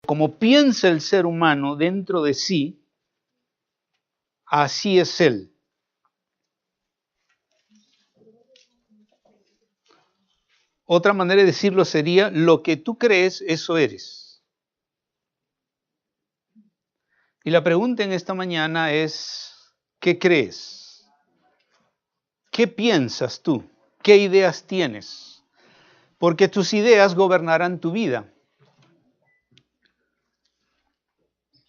Como piensa el ser humano dentro de sí, así es él. Otra manera de decirlo sería, lo que tú crees, eso eres. Y la pregunta en esta mañana es, ¿qué crees? ¿Qué piensas tú? ¿Qué ideas tienes? Porque tus ideas gobernarán tu vida.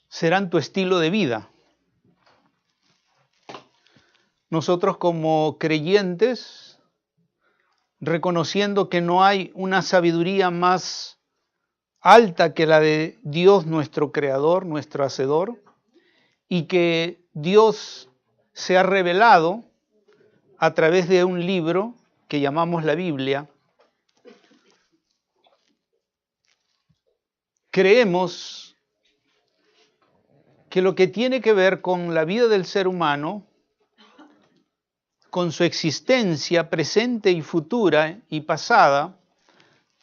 Serán tu estilo de vida. Nosotros como creyentes, reconociendo que no hay una sabiduría más alta que la de Dios nuestro Creador, nuestro Hacedor, y que Dios se ha revelado a través de un libro que llamamos la Biblia, creemos que lo que tiene que ver con la vida del ser humano, con su existencia presente y futura y pasada,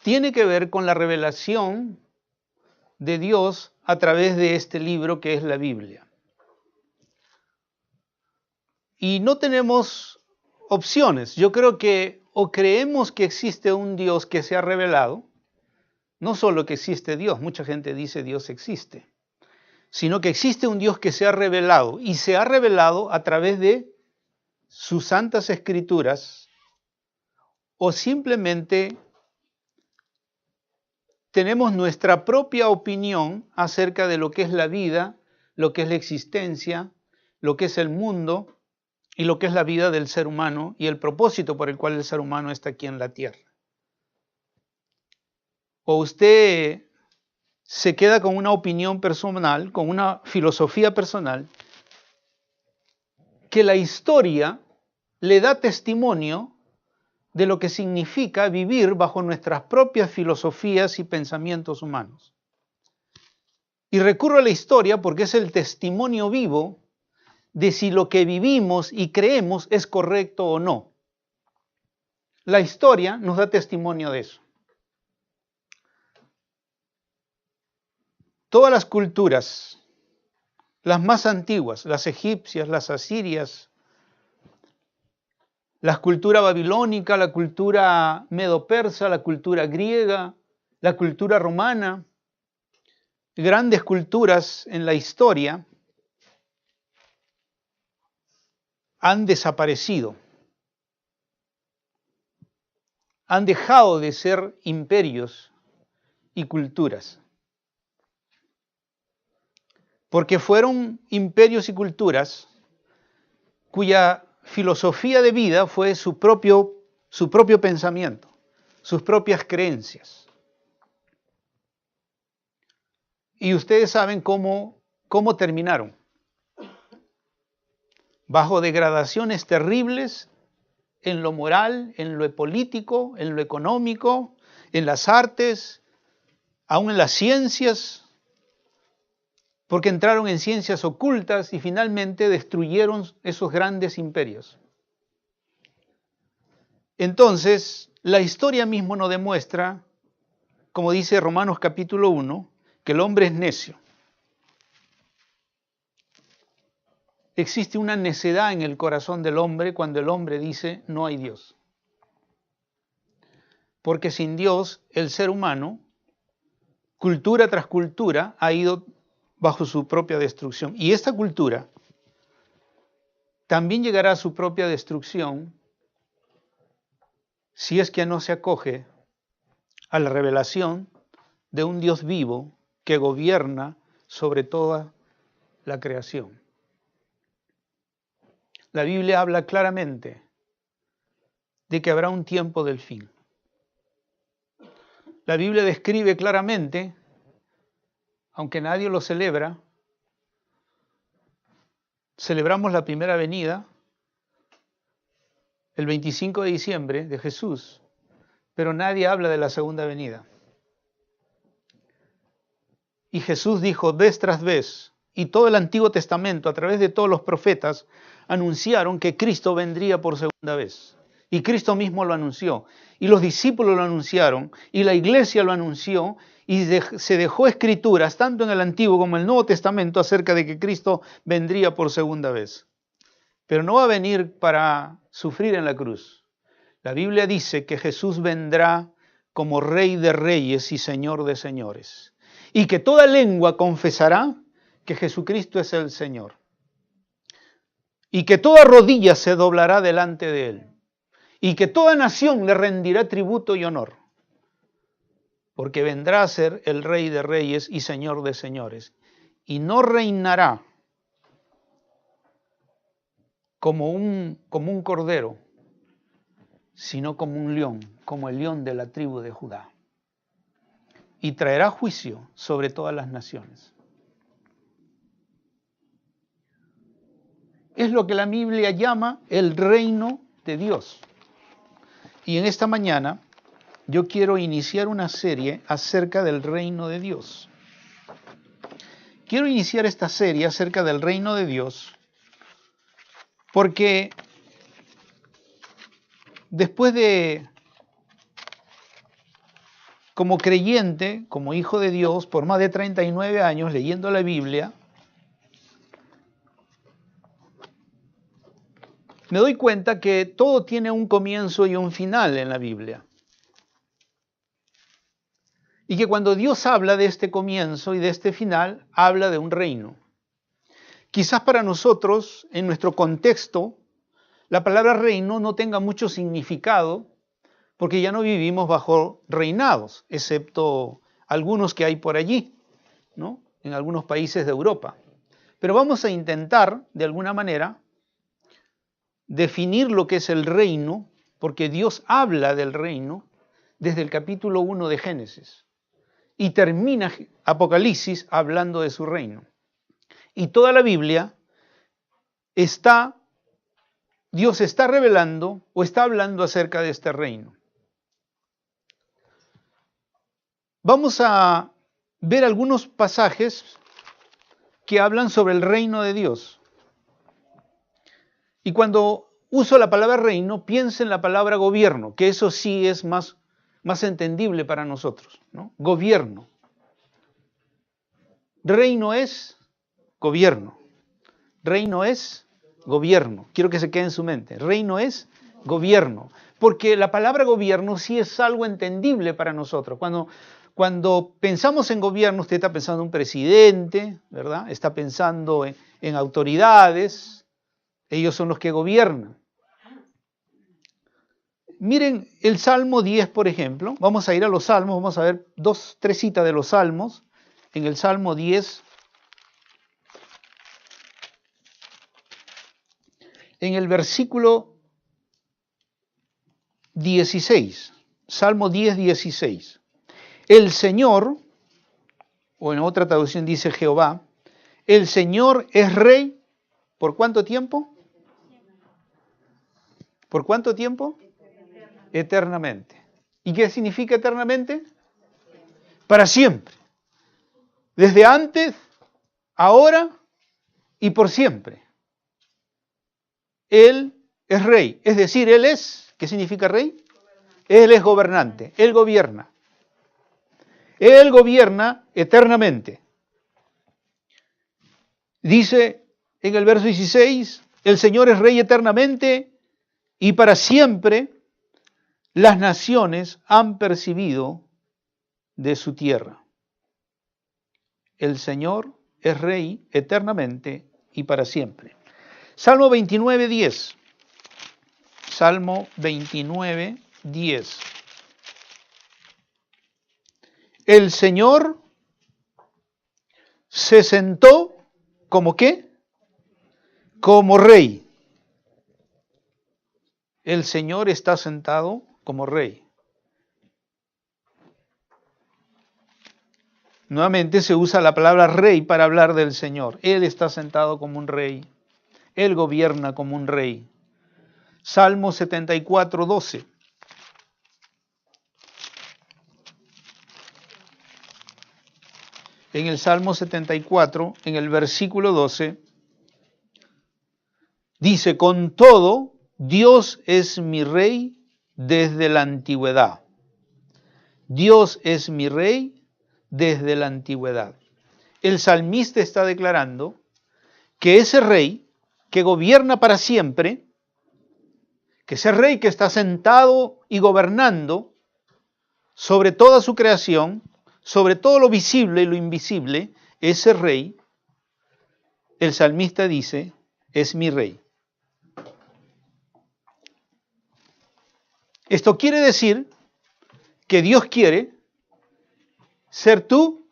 tiene que ver con la revelación de Dios a través de este libro que es la Biblia. Y no tenemos opciones. Yo creo que o creemos que existe un Dios que se ha revelado, no solo que existe Dios, mucha gente dice Dios existe, sino que existe un Dios que se ha revelado y se ha revelado a través de sus santas escrituras, o simplemente tenemos nuestra propia opinión acerca de lo que es la vida, lo que es la existencia, lo que es el mundo y lo que es la vida del ser humano y el propósito por el cual el ser humano está aquí en la tierra. O usted se queda con una opinión personal, con una filosofía personal, que la historia le da testimonio de lo que significa vivir bajo nuestras propias filosofías y pensamientos humanos. Y recurro a la historia porque es el testimonio vivo de si lo que vivimos y creemos es correcto o no. La historia nos da testimonio de eso. Todas las culturas, las más antiguas, las egipcias, las asirias, la cultura babilónica, la cultura medo-persa, la cultura griega, la cultura romana, grandes culturas en la historia, han desaparecido. Han dejado de ser imperios y culturas. Porque fueron imperios y culturas cuya filosofía de vida fue su propio pensamiento, sus propias creencias. Y ustedes saben cómo terminaron. Bajo degradaciones terribles en lo moral, en lo político, en lo económico, en las artes, aún en las ciencias, porque entraron en ciencias ocultas y finalmente destruyeron esos grandes imperios. Entonces, la historia mismo nos demuestra, como dice Romanos capítulo 1, que el hombre es necio. Existe una necedad en el corazón del hombre cuando el hombre dice no hay Dios. Porque sin Dios, el ser humano, cultura tras cultura, ha ido bajo su propia destrucción. Y esta cultura también llegará a su propia destrucción si es que no se acoge a la revelación de un Dios vivo que gobierna sobre toda la creación. La Biblia habla claramente de que habrá un tiempo del fin. La Biblia describe claramente, aunque nadie lo celebra, celebramos la primera venida el 25 de diciembre de Jesús, pero nadie habla de la segunda venida. Y Jesús dijo vez tras vez, y todo el Antiguo Testamento, a través de todos los profetas, anunciaron que Cristo vendría por segunda vez. Y Cristo mismo lo anunció. Y los discípulos lo anunciaron. Y la iglesia lo anunció. Y se dejó escrituras, tanto en el Antiguo como en el Nuevo Testamento, acerca de que Cristo vendría por segunda vez. Pero no va a venir para sufrir en la cruz. La Biblia dice que Jesús vendrá como Rey de Reyes y Señor de Señores. Y que toda lengua confesará que Jesucristo es el Señor. Y que toda rodilla se doblará delante de Él. Y que toda nación le rendirá tributo y honor. Porque vendrá a ser el Rey de Reyes y Señor de Señores. Y no reinará como un cordero, sino como un león, como el león de la tribu de Judá. Y traerá juicio sobre todas las naciones. Es lo que la Biblia llama el reino de Dios. Y en esta mañana yo quiero iniciar una serie acerca del reino de Dios. Quiero iniciar esta serie acerca del reino de Dios porque después de, como creyente, como hijo de Dios, por más de 39 años leyendo la Biblia, me doy cuenta que todo tiene un comienzo y un final en la Biblia. Y que cuando Dios habla de este comienzo y de este final, habla de un reino. Quizás para nosotros, en nuestro contexto, la palabra reino no tenga mucho significado, porque ya no vivimos bajo reinados, excepto algunos que hay por allí, ¿no? En algunos países de Europa. Pero vamos a intentar, de alguna manera, definir lo que es el reino, porque Dios habla del reino desde el capítulo 1 de Génesis. Y termina Apocalipsis hablando de su reino. Y toda la Biblia Dios está revelando o está hablando acerca de este reino. Vamos a ver algunos pasajes que hablan sobre el reino de Dios. Y cuando uso la palabra reino, piensa en la palabra gobierno, que eso sí es más entendible para nosotros, ¿no? Gobierno. Reino es gobierno. Reino es gobierno. Quiero que se quede en su mente. Reino es gobierno. Porque la palabra gobierno sí es algo entendible para nosotros. Cuando pensamos en gobierno, usted está pensando en un presidente, ¿verdad? Está pensando en autoridades. Ellos son los que gobiernan. Miren el Salmo 10, por ejemplo. Vamos a ir a los Salmos. Vamos a ver 3 citas de los Salmos. En el Salmo 10, en el versículo 16, Salmo 10, 16. El Señor, o en otra traducción dice Jehová, el Señor es Rey, ¿por cuánto tiempo? ¿Por cuánto tiempo? Eternamente. ¿Y qué significa eternamente? Para siempre. Desde antes, ahora y por siempre. Él es rey, es decir, Él es, ¿qué significa rey? Él es gobernante, Él gobierna. Él gobierna eternamente. Dice en el verso 16, el Señor es rey eternamente y para siempre las naciones han percibido de su tierra. El Señor es rey eternamente y para siempre. Salmo 29, 10. Salmo 29, 10. El Señor se sentó ¿como qué? Como rey. El Señor está sentado como rey. Nuevamente se usa la palabra rey para hablar del Señor. Él está sentado como un rey. Él gobierna como un rey. Salmo 74, 12. En el Salmo 74, en el versículo 12, dice, con todo Dios es mi rey desde la antigüedad. Dios es mi rey desde la antigüedad. El salmista está declarando que ese rey que gobierna para siempre, que ese rey que está sentado y gobernando sobre toda su creación, sobre todo lo visible y lo invisible, ese rey, el salmista dice, es mi rey. Esto quiere decir que Dios quiere ser tu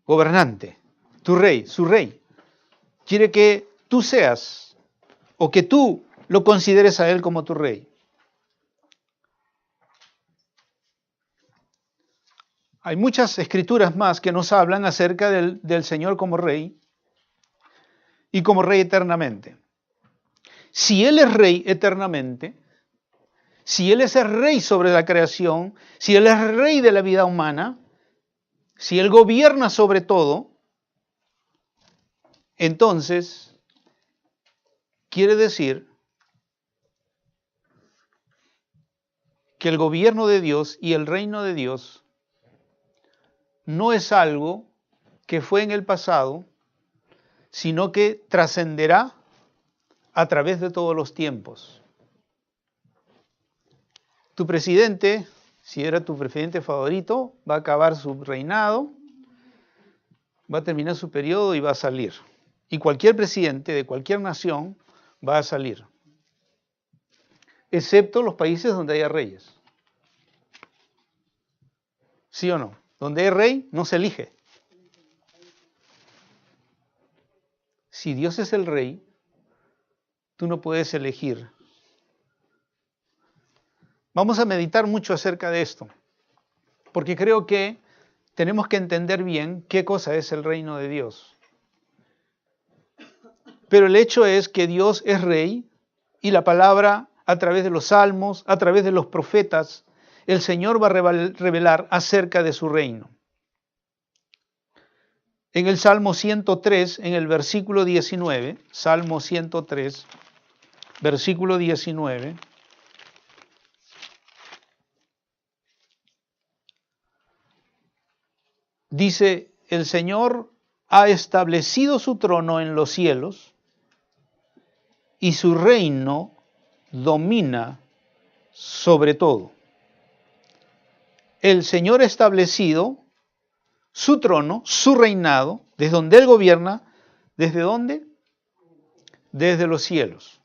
gobernante, tu rey, su rey. Quiere que tú seas o que tú lo consideres a Él como tu rey. Hay muchas escrituras más que nos hablan acerca del Señor como rey y como rey eternamente. Si Él es rey eternamente, si Él es el rey sobre la creación, si Él es rey de la vida humana, si Él gobierna sobre todo, entonces quiere decir que el gobierno de Dios y el reino de Dios no es algo que fue en el pasado, sino que trascenderá a través de todos los tiempos. Tu presidente, si era tu presidente favorito, va a acabar su reinado, va a terminar su periodo y va a salir. Y cualquier presidente de cualquier nación va a salir, excepto los países donde haya reyes. ¿Sí o no? Donde hay rey, no se elige. Si Dios es el rey, tú no puedes elegir. Vamos a meditar mucho acerca de esto, porque creo que tenemos que entender bien qué cosa es el reino de Dios. Pero el hecho es que Dios es rey y la palabra, a través de los salmos, a través de los profetas, el Señor va a revelar acerca de su reino. En el Salmo 103, en el versículo 19, Salmo 103, versículo 19, dice, el Señor ha establecido su trono en los cielos y su reino domina sobre todo. El Señor ha establecido su trono, su reinado, desde donde Él gobierna, ¿desde dónde? Desde los cielos.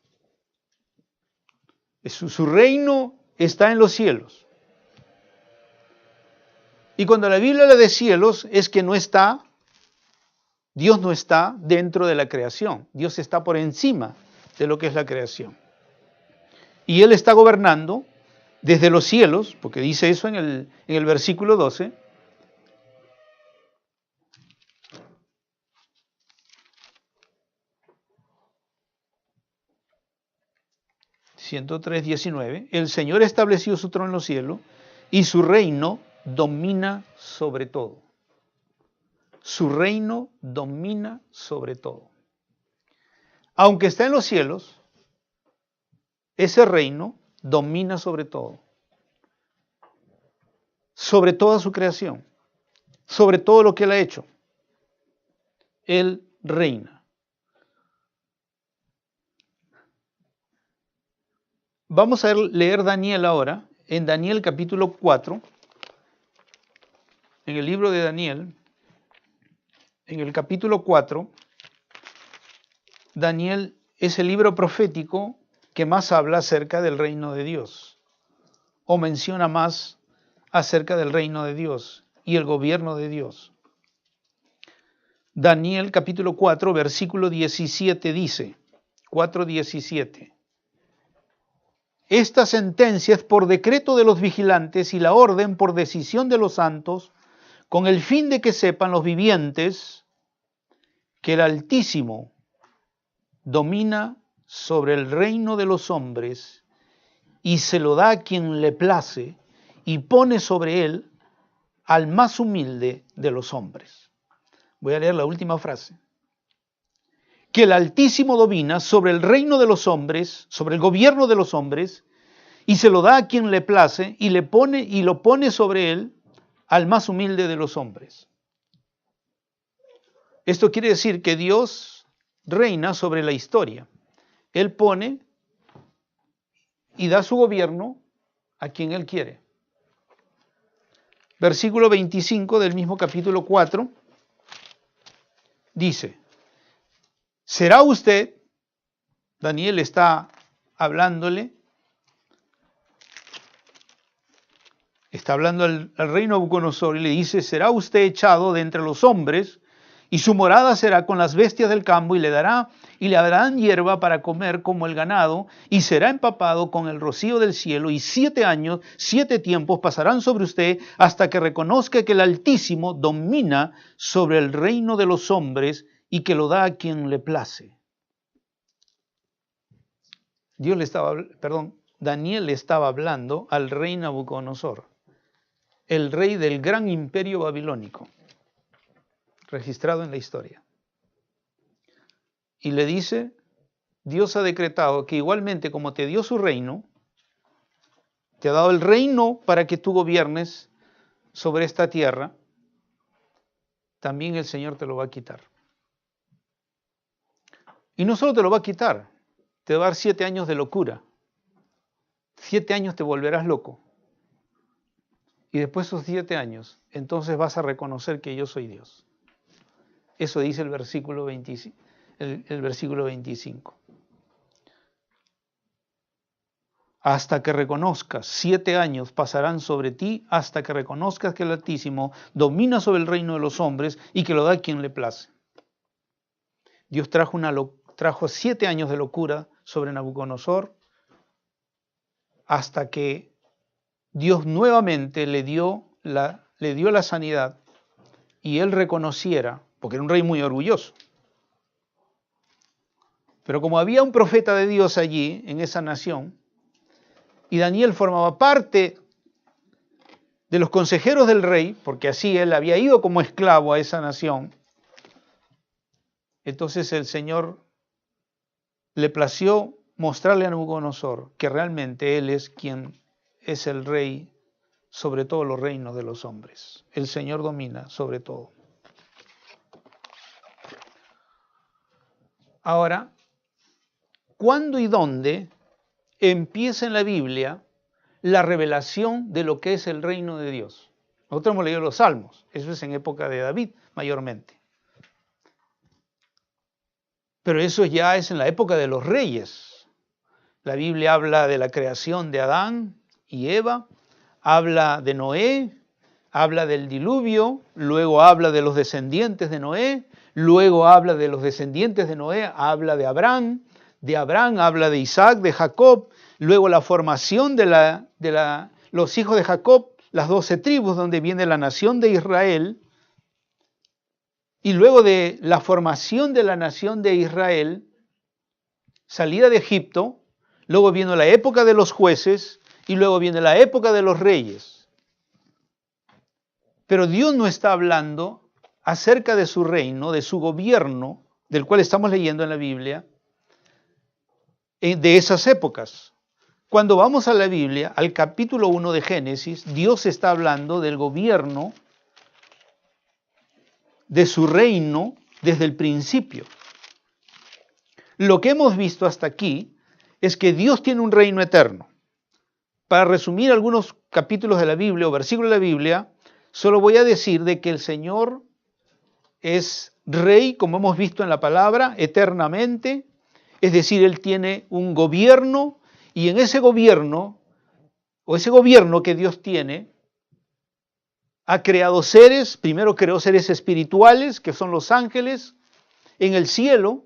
Su reino está en los cielos. Y cuando la Biblia habla de cielos, es que Dios no está dentro de la creación. Dios está por encima de lo que es la creación. Y Él está gobernando desde los cielos, porque dice eso en el versículo 12. 103:19, el Señor estableció su trono en los cielos y su reino domina sobre todo. Su reino domina sobre todo. Aunque está en los cielos, ese reino domina sobre todo. Sobre toda su creación, sobre todo lo que Él ha hecho. Él reina. Vamos a leer Daniel ahora, en Daniel capítulo 4, en el libro de Daniel, en el capítulo 4, Daniel es el libro profético que más habla acerca del reino de Dios, o menciona más acerca del reino de Dios y el gobierno de Dios. Daniel capítulo 4, versículo 17 dice, 4:17. Esta sentencia es por decreto de los vigilantes y la orden por decisión de los santos, con el fin de que sepan los vivientes que el Altísimo domina sobre el reino de los hombres y se lo da a quien le place y pone sobre él al más humilde de los hombres. Voy a leer la última frase. que el Altísimo domina sobre el reino de los hombres, sobre el gobierno de los hombres, y se lo da a quien le place, y lo pone sobre él al más humilde de los hombres. Esto quiere decir que Dios reina sobre la historia. Él pone y da su gobierno a quien Él quiere. Versículo 25 del mismo capítulo 4 dice, será usted, Daniel está hablándole, está hablando al rey Nabucodonosor y le dice, será usted echado de entre los hombres y su morada será con las bestias del campo y le darán hierba para comer como el ganado y será empapado con el rocío del cielo y 7 años, 7 tiempos pasarán sobre usted hasta que reconozca que el Altísimo domina sobre el reino de los hombres y que lo da a quien le place. Daniel le estaba hablando al rey Nabucodonosor, el rey del gran imperio babilónico, registrado en la historia. Y le dice, Dios ha decretado que igualmente como te dio su reino, te ha dado el reino para que tú gobiernes sobre esta tierra, también el Señor te lo va a quitar. Y no solo te lo va a quitar, te va a dar 7 años de locura. 7 años te volverás loco. Y después de esos 7 años, entonces vas a reconocer que yo soy Dios. Eso dice el versículo 25. El versículo 25. Hasta que reconozcas, 7 años pasarán sobre ti, hasta que reconozcas que el Altísimo domina sobre el reino de los hombres y que lo da a quien le place. Dios trajo 7 años de locura sobre Nabucodonosor, hasta que Dios nuevamente le dio la sanidad y él reconociera, porque era un rey muy orgulloso. Pero como había un profeta de Dios allí, en esa nación, y Daniel formaba parte de los consejeros del rey, porque así él había ido como esclavo a esa nación, entonces el Señor le plació mostrarle a Nabucodonosor que realmente él es quien es el rey sobre todos los reinos de los hombres. El Señor domina sobre todo. Ahora, ¿cuándo y dónde empieza en la Biblia la revelación de lo que es el reino de Dios? Nosotros hemos leído los Salmos, eso es en época de David mayormente. Pero eso ya es en la época de los reyes. La Biblia habla de la creación de Adán y Eva, habla de Noé, habla del diluvio, luego habla de los descendientes de Noé, luego habla de los descendientes de Noé, habla de Abraham habla de Isaac, de Jacob, luego la formación de los hijos de Jacob, las 12 tribus donde viene la nación de Israel, y luego de la formación de la nación de Israel, salida de Egipto, luego viene la época de los jueces y luego viene la época de los reyes. Pero Dios no está hablando acerca de su reino, de su gobierno, del cual estamos leyendo en la Biblia, de esas épocas. Cuando vamos a la Biblia, al capítulo 1 de Génesis, Dios está hablando del gobierno de su reino desde el principio. Lo que hemos visto hasta aquí es que Dios tiene un reino eterno. Para resumir algunos capítulos de la Biblia o versículos de la Biblia, solo voy a decir de que el Señor es rey, como hemos visto en la palabra, eternamente, es decir, Él tiene un gobierno y en ese gobierno, o ese gobierno que Dios tiene, ha creado seres, primero creó seres espirituales, que son los ángeles, en el cielo,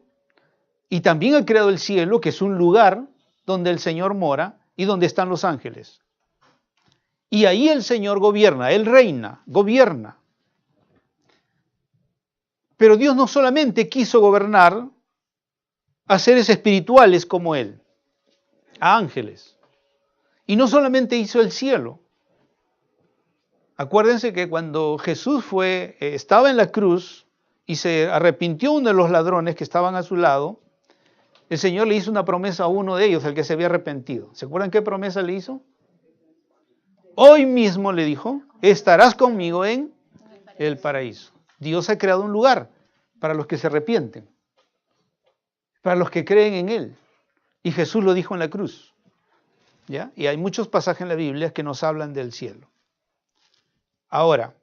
y también ha creado el cielo, que es un lugar donde el Señor mora y donde están los ángeles. Y ahí el Señor gobierna, Él reina, gobierna. Pero Dios no solamente quiso gobernar a seres espirituales como Él, a ángeles, y no solamente hizo el cielo. Acuérdense que cuando Jesús estaba en la cruz y se arrepintió uno de los ladrones que estaban a su lado, el Señor le hizo una promesa a uno de ellos, el que se había arrepentido. ¿Se acuerdan qué promesa le hizo? Hoy mismo le dijo, estarás conmigo en el paraíso. Dios ha creado un lugar para los que se arrepienten, para los que creen en Él. Y Jesús lo dijo en la cruz. ¿Ya? Y hay muchos pasajes en la Biblia que nos hablan del cielo. Ahora,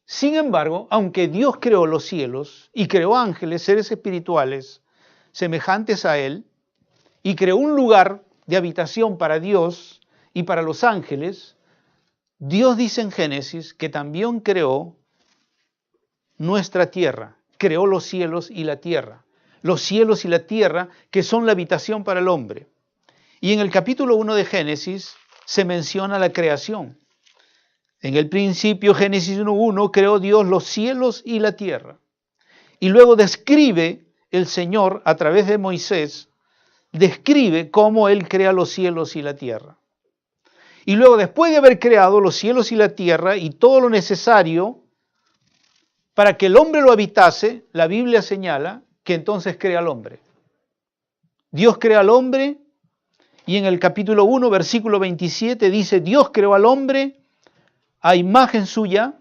sin embargo, aunque Dios creó los cielos y creó ángeles, seres espirituales, semejantes a Él, y creó un lugar de habitación para Dios y para los ángeles, Dios dice en Génesis que también creó nuestra tierra, creó los cielos y la tierra. Los cielos y la tierra que son la habitación para el hombre. Y en el capítulo 1 de Génesis se menciona la creación. En el principio, Génesis 1:1, creó Dios los cielos y la tierra. Y luego describe el Señor, a través de Moisés, describe cómo Él crea los cielos y la tierra. Y luego, después de haber creado los cielos y la tierra y todo lo necesario para que el hombre lo habitase, la Biblia señala que entonces crea al hombre. Dios crea al hombre y en el capítulo 1, versículo 27 dice, Dios creó al hombre a imagen suya,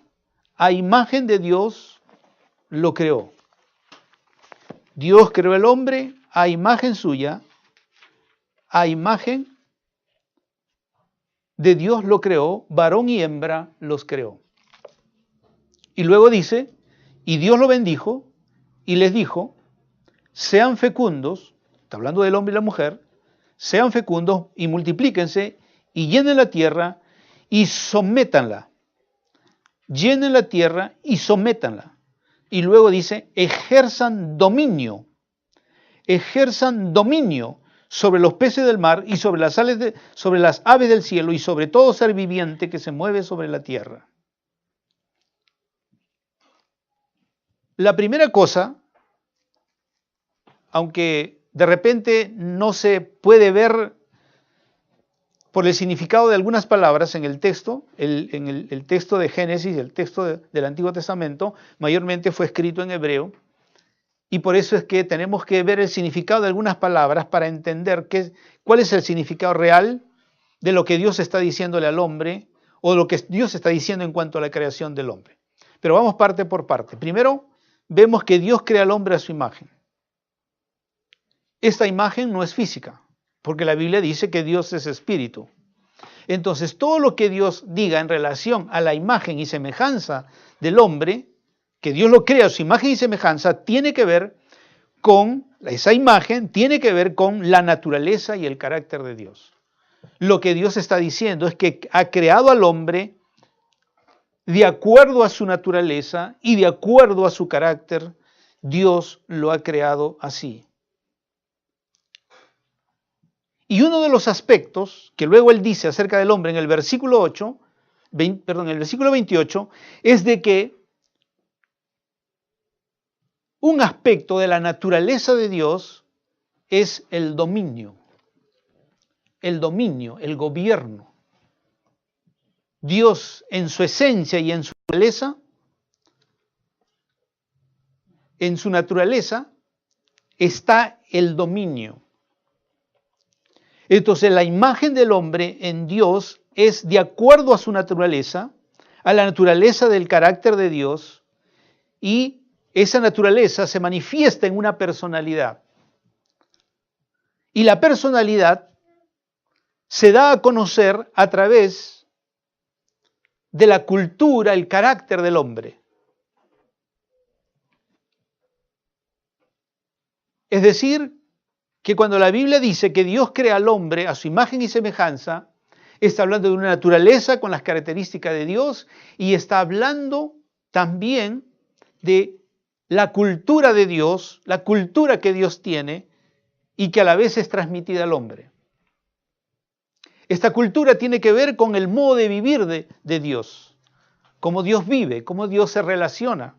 a imagen de Dios lo creó. Dios creó al hombre a imagen suya, a imagen de Dios lo creó, varón y hembra los creó. Y luego dice, y Dios lo bendijo y les dijo, sean fecundos, está hablando del hombre y la mujer, sean fecundos y multiplíquense y llenen la tierra y sométanla. Llenen la tierra y sométanla. Y luego dice, ejerzan dominio sobre los peces del mar y sobre las aves del cielo y sobre todo ser viviente que se mueve sobre la tierra. La primera cosa, aunque de repente no se puede ver por el significado de algunas palabras en el texto, el texto de Génesis, el texto del Antiguo Testamento, mayormente fue escrito en hebreo, y por eso es que tenemos que ver el significado de algunas palabras para entender cuál es el significado real de lo que Dios está diciéndole al hombre, o lo que Dios está diciendo en cuanto a la creación del hombre. Pero vamos parte por parte. Primero, vemos que Dios crea al hombre a su imagen. Esta imagen no es física, porque la Biblia dice que Dios es espíritu. Entonces, todo lo que Dios diga en relación a la imagen y semejanza del hombre, que Dios lo crea a su imagen y semejanza, tiene que ver con, esa imagen tiene que ver con la naturaleza y el carácter de Dios. Lo que Dios está diciendo es que ha creado al hombre de acuerdo a su naturaleza y de acuerdo a su carácter. Dios lo ha creado así. Y uno de los aspectos que luego él dice acerca del hombre en el versículo 28, es de que un aspecto de la naturaleza de Dios es el dominio, el gobierno. Dios en su esencia y en su naturaleza está el dominio. Entonces la imagen del hombre en Dios es de acuerdo a su naturaleza, a la naturaleza del carácter de Dios, y esa naturaleza se manifiesta en una personalidad. Y la personalidad se da a conocer a través de la cultura, el carácter del hombre. Es decir, que cuando la Biblia dice que Dios crea al hombre a su imagen y semejanza, está hablando de una naturaleza con las características de Dios y está hablando también de la cultura de Dios, la cultura que Dios tiene y que a la vez es transmitida al hombre. Esta cultura tiene que ver con el modo de vivir de Dios, cómo Dios vive, cómo Dios se relaciona.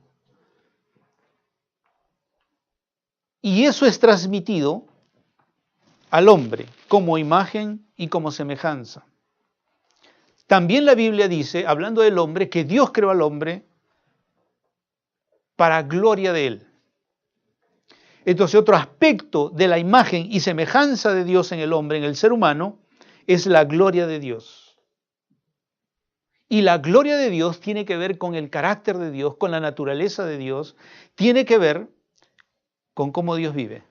Y eso es transmitido al hombre como imagen y como semejanza. También la Biblia dice, hablando del hombre, que Dios creó al hombre para gloria de Él. Entonces, otro aspecto de la imagen y semejanza de Dios en el hombre, en el ser humano, es la gloria de Dios. Y la gloria de Dios tiene que ver con el carácter de Dios, con la naturaleza de Dios, tiene que ver con cómo Dios vive.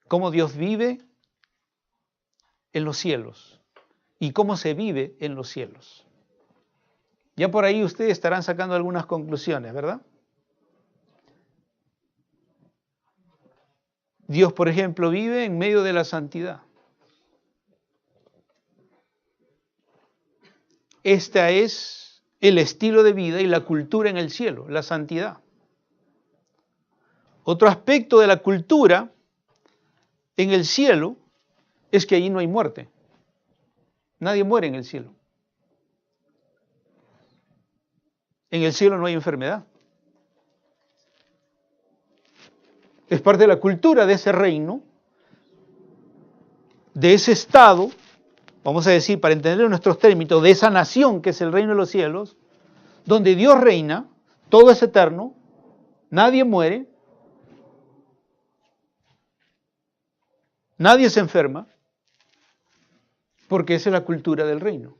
Cómo Dios vive en los cielos y cómo se vive en los cielos. Ya por ahí ustedes estarán sacando algunas conclusiones, ¿verdad? Dios, por ejemplo, vive en medio de la santidad. Este es el estilo de vida y la cultura en el cielo, la santidad. Otro aspecto de la cultura en el cielo es que allí no hay muerte. Nadie muere en el cielo. En el cielo no hay enfermedad. Es parte de la cultura de ese reino, de ese estado, vamos a decir, para entender nuestros términos, de esa nación que es el reino de los cielos, donde Dios reina, todo es eterno, nadie muere, nadie se enferma, porque esa es la cultura del reino.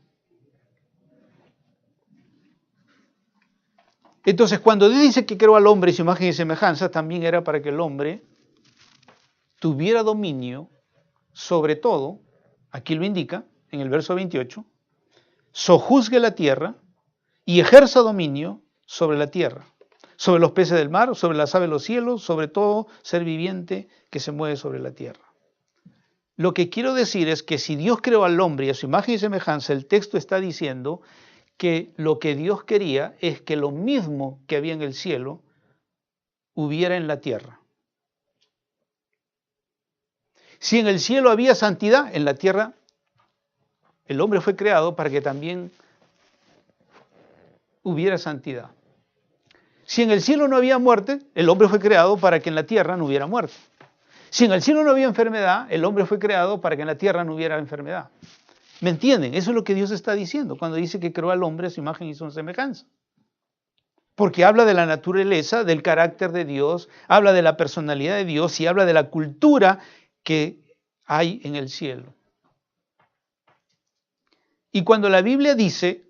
Entonces, cuando Dios dice que creó al hombre y su imagen y semejanza, también era para que el hombre tuviera dominio sobre todo, aquí lo indica en el verso 28, sojuzgue la tierra y ejerza dominio sobre la tierra, sobre los peces del mar, sobre las aves de los cielos, sobre todo ser viviente que se mueve sobre la tierra. Lo que quiero decir es que si Dios creó al hombre y a su imagen y semejanza, el texto está diciendo que lo que Dios quería es que lo mismo que había en el cielo hubiera en la tierra. Si en el cielo había santidad, en la tierra el hombre fue creado para que también hubiera santidad. Si en el cielo no había muerte, el hombre fue creado para que en la tierra no hubiera muerte. Si en el cielo no había enfermedad, el hombre fue creado para que en la tierra no hubiera enfermedad. ¿Me entienden? Eso es lo que Dios está diciendo cuando dice que creó al hombre a su imagen y su semejanza. Porque habla de la naturaleza, del carácter de Dios, habla de la personalidad de Dios y habla de la cultura que hay en el cielo. Y cuando la Biblia dice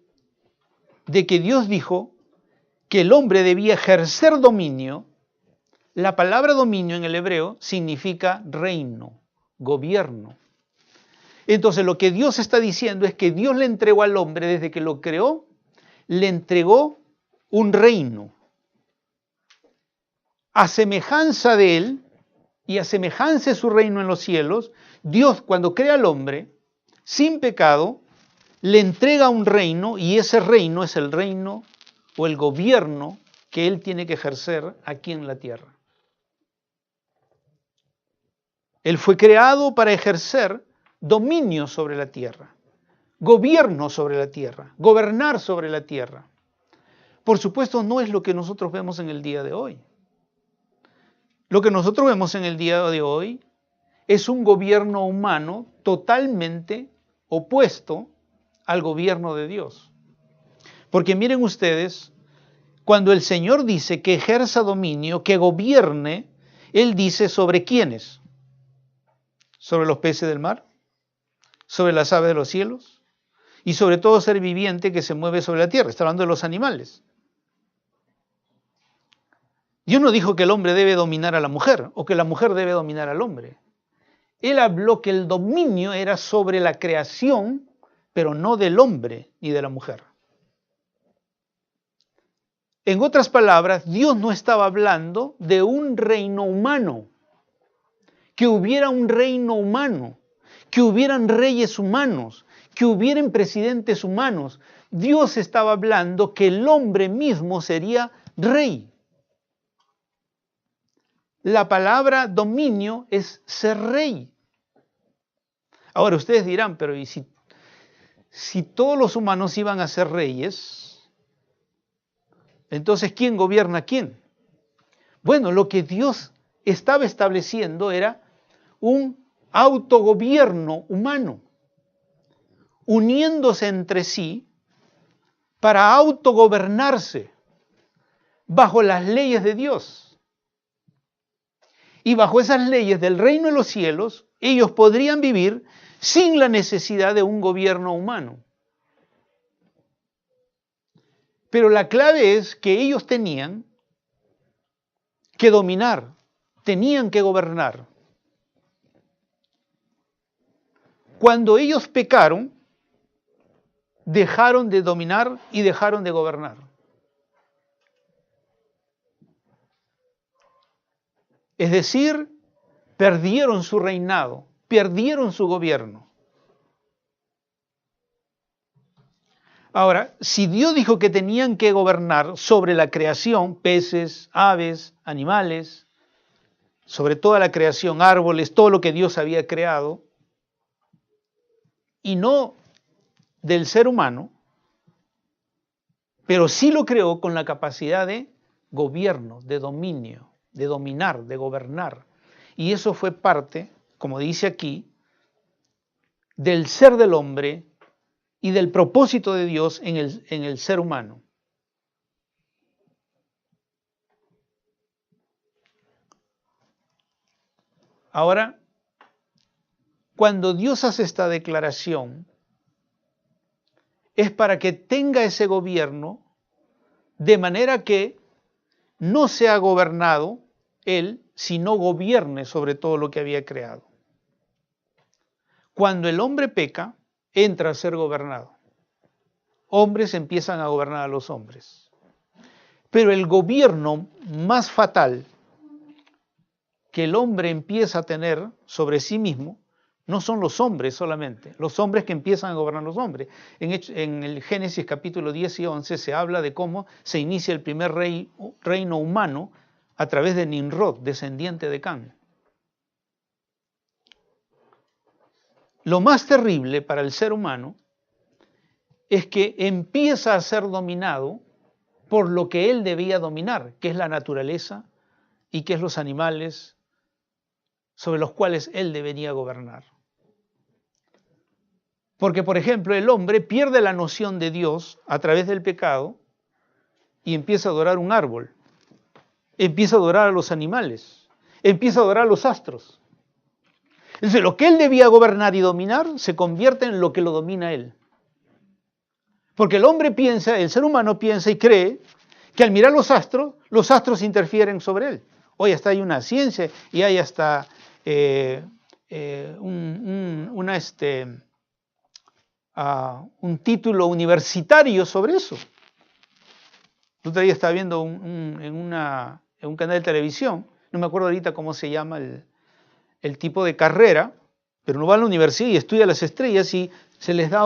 de que Dios dijo que el hombre debía ejercer dominio, la palabra dominio en el hebreo significa reino, gobierno. Entonces lo que Dios está diciendo es que Dios le entregó al hombre desde que lo creó, le entregó un reino. A semejanza de él y a semejanza de su reino en los cielos, Dios cuando crea al hombre, sin pecado, le entrega un reino y ese reino es el reino o el gobierno que él tiene que ejercer aquí en la tierra. Él fue creado para ejercer dominio sobre la tierra, gobierno sobre la tierra, gobernar sobre la tierra. Por supuesto, no es lo que nosotros vemos en el día de hoy. Lo que nosotros vemos en el día de hoy es un gobierno humano totalmente opuesto al gobierno de Dios. Porque miren ustedes, cuando el Señor dice que ejerza dominio, que gobierne, Él dice sobre quiénes. Sobre los peces del mar, sobre las aves de los cielos y sobre todo ser viviente que se mueve sobre la tierra. Está hablando de los animales. Dios no dijo que el hombre debe dominar a la mujer o que la mujer debe dominar al hombre. Él habló que el dominio era sobre la creación, pero no del hombre ni de la mujer. En otras palabras, Dios no estaba hablando de un reino humano, que hubiera un reino humano, que hubieran reyes humanos, que hubieran presidentes humanos. Dios estaba hablando que el hombre mismo sería rey. La palabra dominio es ser rey. Ahora ustedes dirán, pero ¿y si todos los humanos iban a ser reyes? Entonces, ¿quién gobierna a quién? Bueno, lo que Dios estaba estableciendo era un autogobierno humano, uniéndose entre sí para autogobernarse. bajo las leyes de Dios. Y bajo esas leyes del reino de los cielos, ellos podrían vivir sin la necesidad de un gobierno humano. Pero la clave es que ellos tenían que dominar, tenían que gobernar. Cuando ellos pecaron, dejaron de dominar y dejaron de gobernar. Es decir, perdieron su reinado, perdieron su gobierno. Ahora, si Dios dijo que tenían que gobernar sobre la creación, peces, aves, animales, sobre toda la creación, árboles, todo lo que Dios había creado, y no del ser humano, pero sí lo creó con la capacidad de gobierno, de dominio, de dominar, de gobernar. Y eso fue parte, como dice aquí, del ser del hombre y del propósito de Dios en el ser humano. Ahora, cuando Dios hace esta declaración, es para que tenga ese gobierno de manera que no sea gobernado él, sino gobierne sobre todo lo que había creado. Cuando el hombre peca, entra a ser gobernado. Hombres empiezan a gobernar a los hombres. Pero el gobierno más fatal que el hombre empieza a tener sobre sí mismo no son los hombres solamente, los hombres que empiezan a gobernar los hombres. En el Génesis capítulo 10 y 11 se habla de cómo se inicia el primer reino humano a través de Nimrod, descendiente de Cán. Lo más terrible para el ser humano es que empieza a ser dominado por lo que él debía dominar, que es la naturaleza y que es los animales sobre los cuales él debería gobernar. Porque, por ejemplo, el hombre pierde la noción de Dios a través del pecado y empieza a adorar un árbol, empieza a adorar a los animales, empieza a adorar a los astros. Entonces, lo que él debía gobernar y dominar se convierte en lo que lo domina él. Porque el hombre piensa, el ser humano piensa y cree que al mirar los astros interfieren sobre él. Hoy hasta hay una ciencia y hay hasta un título universitario sobre eso. El otro día estaba viendo en un canal de televisión, no me acuerdo ahorita cómo se llama el tipo de carrera, pero uno va a la universidad y estudia las estrellas y se les da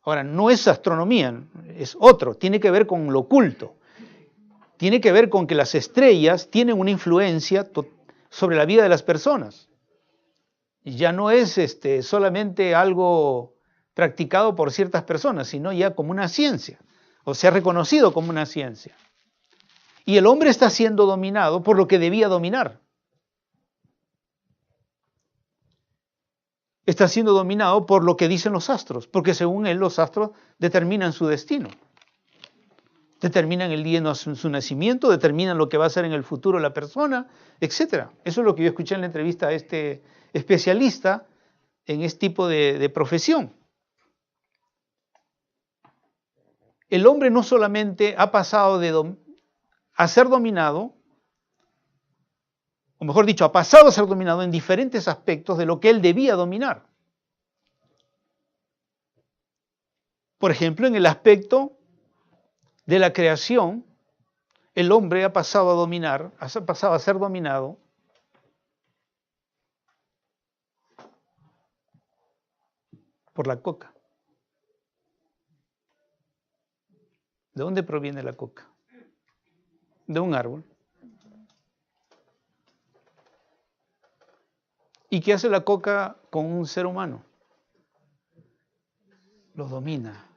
Ahora, no es astronomía, es otro, tiene que ver con lo oculto. Tiene que ver con que las estrellas tienen una influencia sobre la vida de las personas. Y ya no es solamente algo practicado por ciertas personas, sino ya como una ciencia, o sea, reconocido como una ciencia. Y el hombre está siendo dominado por lo que debía dominar. Está siendo dominado por lo que dicen los astros, porque según él los astros determinan su destino. Determinan el día de su nacimiento, determinan lo que va a ser en el futuro la persona, etc. Eso es lo que yo escuché en la entrevista a este especialista en este tipo de profesión. El hombre no solamente ha pasado a ser dominado, o mejor dicho, ha pasado a ser dominado en diferentes aspectos de lo que él debía dominar. Por ejemplo, en el aspecto de la creación, el hombre ha pasado a dominar, ha pasado a ser dominado por la coca. ¿De dónde proviene la coca? De un árbol. ¿Y qué hace la coca con un ser humano? Lo domina,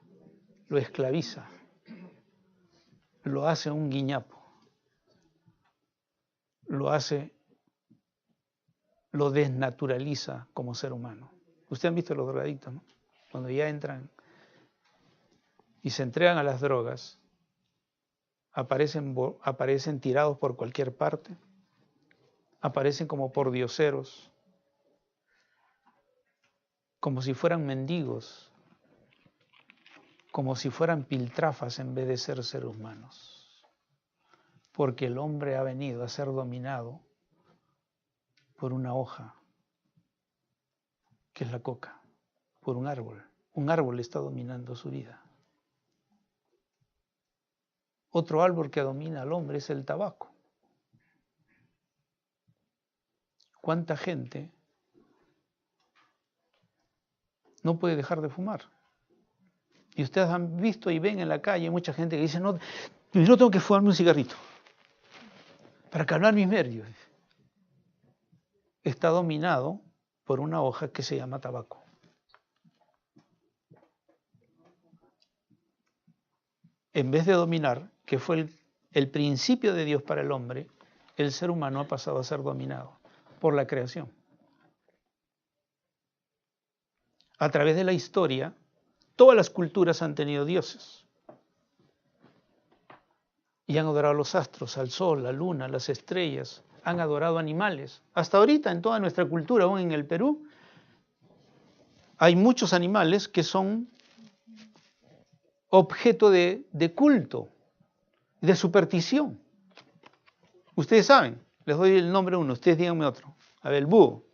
lo esclaviza, lo hace un guiñapo, lo desnaturaliza como ser humano. Ustedes han visto los drogadictos, ¿no? Cuando ya entran y se entregan a las drogas, aparecen tirados por cualquier parte, aparecen como pordioseros, como si fueran mendigos, como si fueran piltrafas en vez de ser seres humanos, porque el hombre ha venido a ser dominado por una hoja, que es la coca, por un árbol. Un árbol está dominando su vida. Otro árbol que domina al hombre es el tabaco. ¿Cuánta gente no puede dejar de fumar? Y ustedes han visto y ven en la calle mucha gente que dice, no, yo tengo que fumarme un cigarrito para calmar mis nervios. Está dominado por una hoja que se llama tabaco. En vez de dominar, que fue el principio de Dios para el hombre, el ser humano ha pasado a ser dominado por la creación. A través de la historia, todas las culturas han tenido dioses. Y han adorado a los astros, al sol, la luna, las estrellas. Han adorado animales. Hasta ahorita, en toda nuestra cultura, aún en el Perú, hay muchos animales que son objeto de culto, de superstición. Ustedes saben, les doy el nombre uno, ustedes díganme otro. A ver, el búho.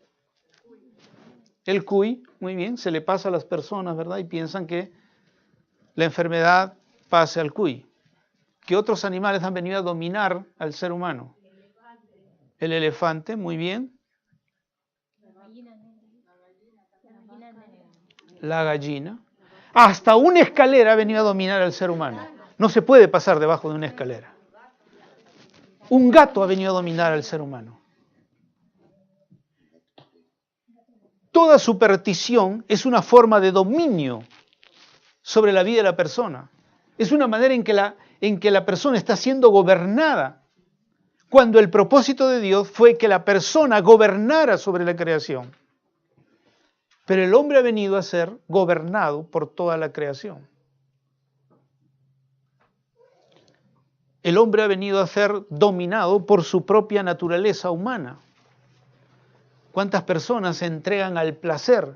El cuy, muy bien, se le pasa a las personas, ¿verdad? Y piensan que la enfermedad pase al cuy. ¿Qué otros animales han venido a dominar al ser humano? El elefante, muy bien. La gallina. Hasta una escalera ha venido a dominar al ser humano. No se puede pasar debajo de una escalera. Un gato ha venido a dominar al ser humano. Toda superstición es una forma de dominio sobre la vida de la persona. Es una manera en que la persona está siendo gobernada, cuando el propósito de Dios fue que la persona gobernara sobre la creación. Pero el hombre ha venido a ser gobernado por toda la creación. El hombre ha venido a ser dominado por su propia naturaleza humana. ¿Cuántas personas se entregan al placer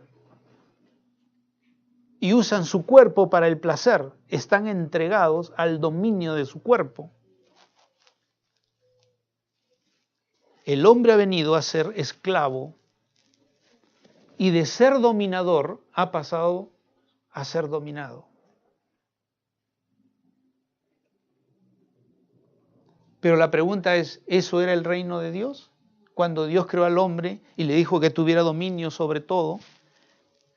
y usan su cuerpo para el placer? Están entregados al dominio de su cuerpo. El hombre ha venido a ser esclavo y de ser dominador ha pasado a ser dominado. Pero la pregunta es, ¿eso era el reino de Dios? Cuando Dios creó al hombre y le dijo que tuviera dominio sobre todo,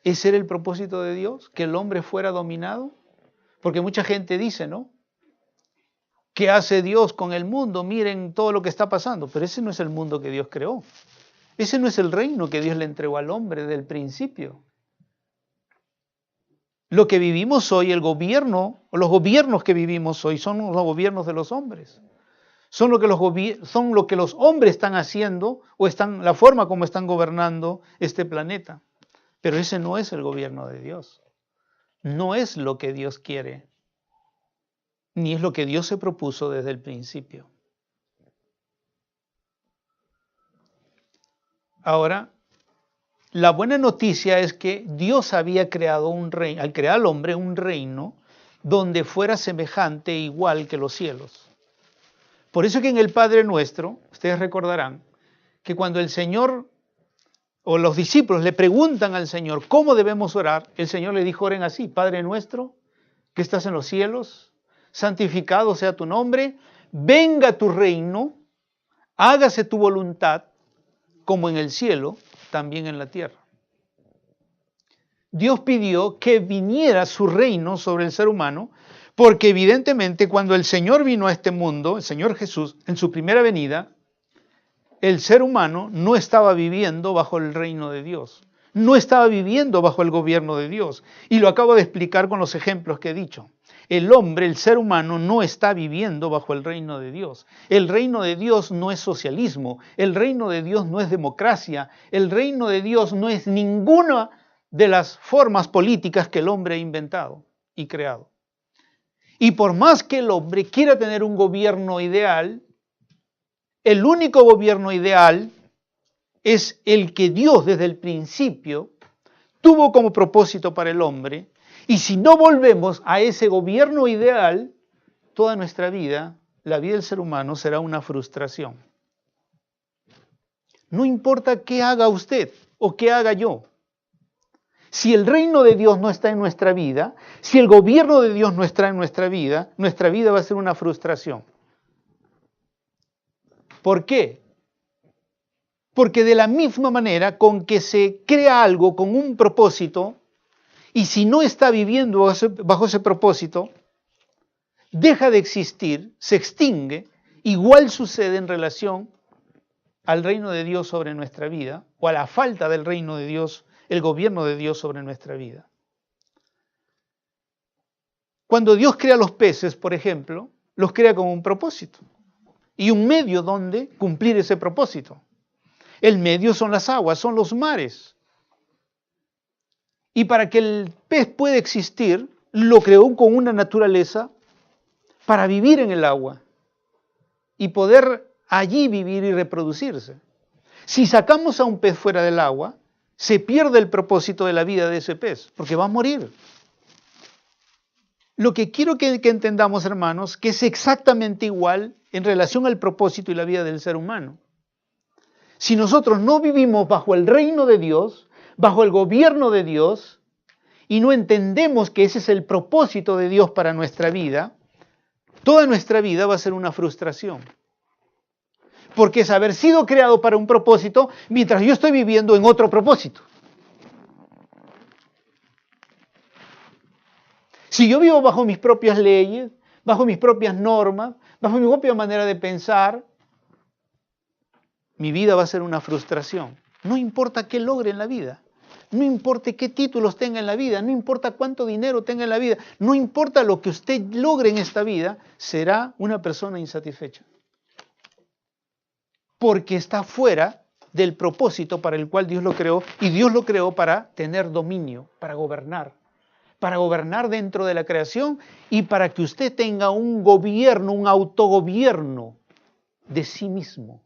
¿ese era el propósito de Dios? ¿Que el hombre fuera dominado? Porque mucha gente dice, ¿no? ¿Qué hace Dios con el mundo? Miren todo lo que está pasando. Pero ese no es el mundo que Dios creó. Ese no es el reino que Dios le entregó al hombre desde el principio. Lo que vivimos hoy, el gobierno, o los gobiernos que vivimos hoy, son los gobiernos de los hombres. Son lo que los hombres están haciendo, o la forma como están gobernando este planeta. Pero ese no es el gobierno de Dios. No es lo que Dios quiere, ni es lo que Dios se propuso desde el principio. Ahora, la buena noticia es que Dios había creado un reino, al crear al hombre un reino donde fuera semejante e igual que los cielos. Por eso que en el Padre Nuestro, ustedes recordarán que cuando el Señor o los discípulos le preguntan al Señor cómo debemos orar, el Señor le dijo, oren así: Padre nuestro que estás en los cielos, santificado sea tu nombre, venga tu reino, hágase tu voluntad, como en el cielo, también en la tierra. Dios pidió que viniera su reino sobre el ser humano, porque evidentemente cuando el Señor vino a este mundo, el Señor Jesús, en su primera venida, el ser humano no estaba viviendo bajo el reino de Dios, no estaba viviendo bajo el gobierno de Dios. Y lo acabo de explicar con los ejemplos que he dicho. El hombre, el ser humano, no está viviendo bajo el reino de Dios. El reino de Dios no es socialismo, el reino de Dios no es democracia, el reino de Dios no es ninguna de las formas políticas que el hombre ha inventado y creado. Y por más que el hombre quiera tener un gobierno ideal, el único gobierno ideal es el que Dios desde el principio tuvo como propósito para el hombre. Y si no volvemos a ese gobierno ideal, toda nuestra vida, la vida del ser humano, será una frustración. No importa qué haga usted o qué haga yo. Si el reino de Dios no está en nuestra vida, si el gobierno de Dios no está en nuestra vida va a ser una frustración. ¿Por qué? Porque de la misma manera con que se crea algo con un propósito, y si no está viviendo bajo ese propósito, deja de existir, se extingue, igual sucede en relación al reino de Dios sobre nuestra vida, o a la falta del reino de Dios, el gobierno de Dios sobre nuestra vida. Cuando Dios crea los peces, por ejemplo, los crea con un propósito y un medio donde cumplir ese propósito. El medio son las aguas, son los mares. Y para que el pez pueda existir, lo creó con una naturaleza para vivir en el agua y poder allí vivir y reproducirse. Si sacamos a un pez fuera del agua, se pierde el propósito de la vida de ese pez, porque va a morir. Lo que quiero que entendamos, hermanos, que es exactamente igual en relación al propósito y la vida del ser humano. Si nosotros no vivimos bajo el reino de Dios, bajo el gobierno de Dios, y no entendemos que ese es el propósito de Dios para nuestra vida, toda nuestra vida va a ser una frustración. Porque es haber sido creado para un propósito mientras yo estoy viviendo en otro propósito. Si yo vivo bajo mis propias leyes, bajo mis propias normas, bajo mi propia manera de pensar, mi vida va a ser una frustración. No importa qué logre en la vida, no importa qué títulos tenga en la vida, no importa cuánto dinero tenga en la vida, no importa lo que usted logre en esta vida, será una persona insatisfecha. Porque está fuera del propósito para el cual Dios lo creó, y Dios lo creó para tener dominio, para gobernar dentro de la creación y para que usted tenga un gobierno, un autogobierno de sí mismo.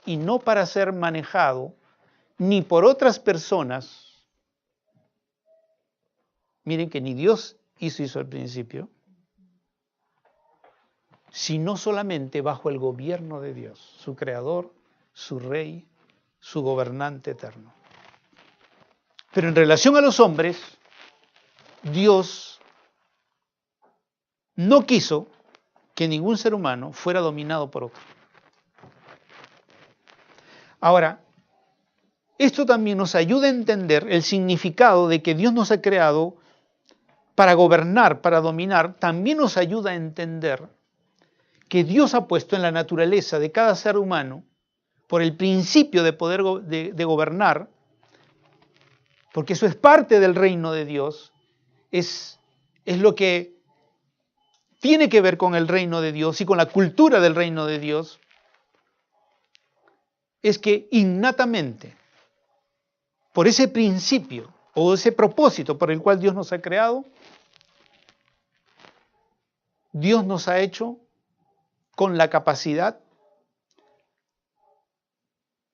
Y no para ser manejado ni por otras personas. Miren que ni Dios hizo eso al principio, sino solamente bajo el gobierno de Dios, su creador, su rey, su gobernante eterno. Pero en relación a los hombres, Dios no quiso que ningún ser humano fuera dominado por otro. Ahora, esto también nos ayuda a entender el significado de que Dios nos ha creado para gobernar, para dominar. También nos ayuda a entender que Dios ha puesto en la naturaleza de cada ser humano, por el principio de poder de gobernar, porque eso es parte del reino de Dios, es lo que tiene que ver con el reino de Dios y con la cultura del reino de Dios, es que innatamente, por ese principio o ese propósito por el cual Dios nos ha creado, Dios nos ha hecho con la capacidad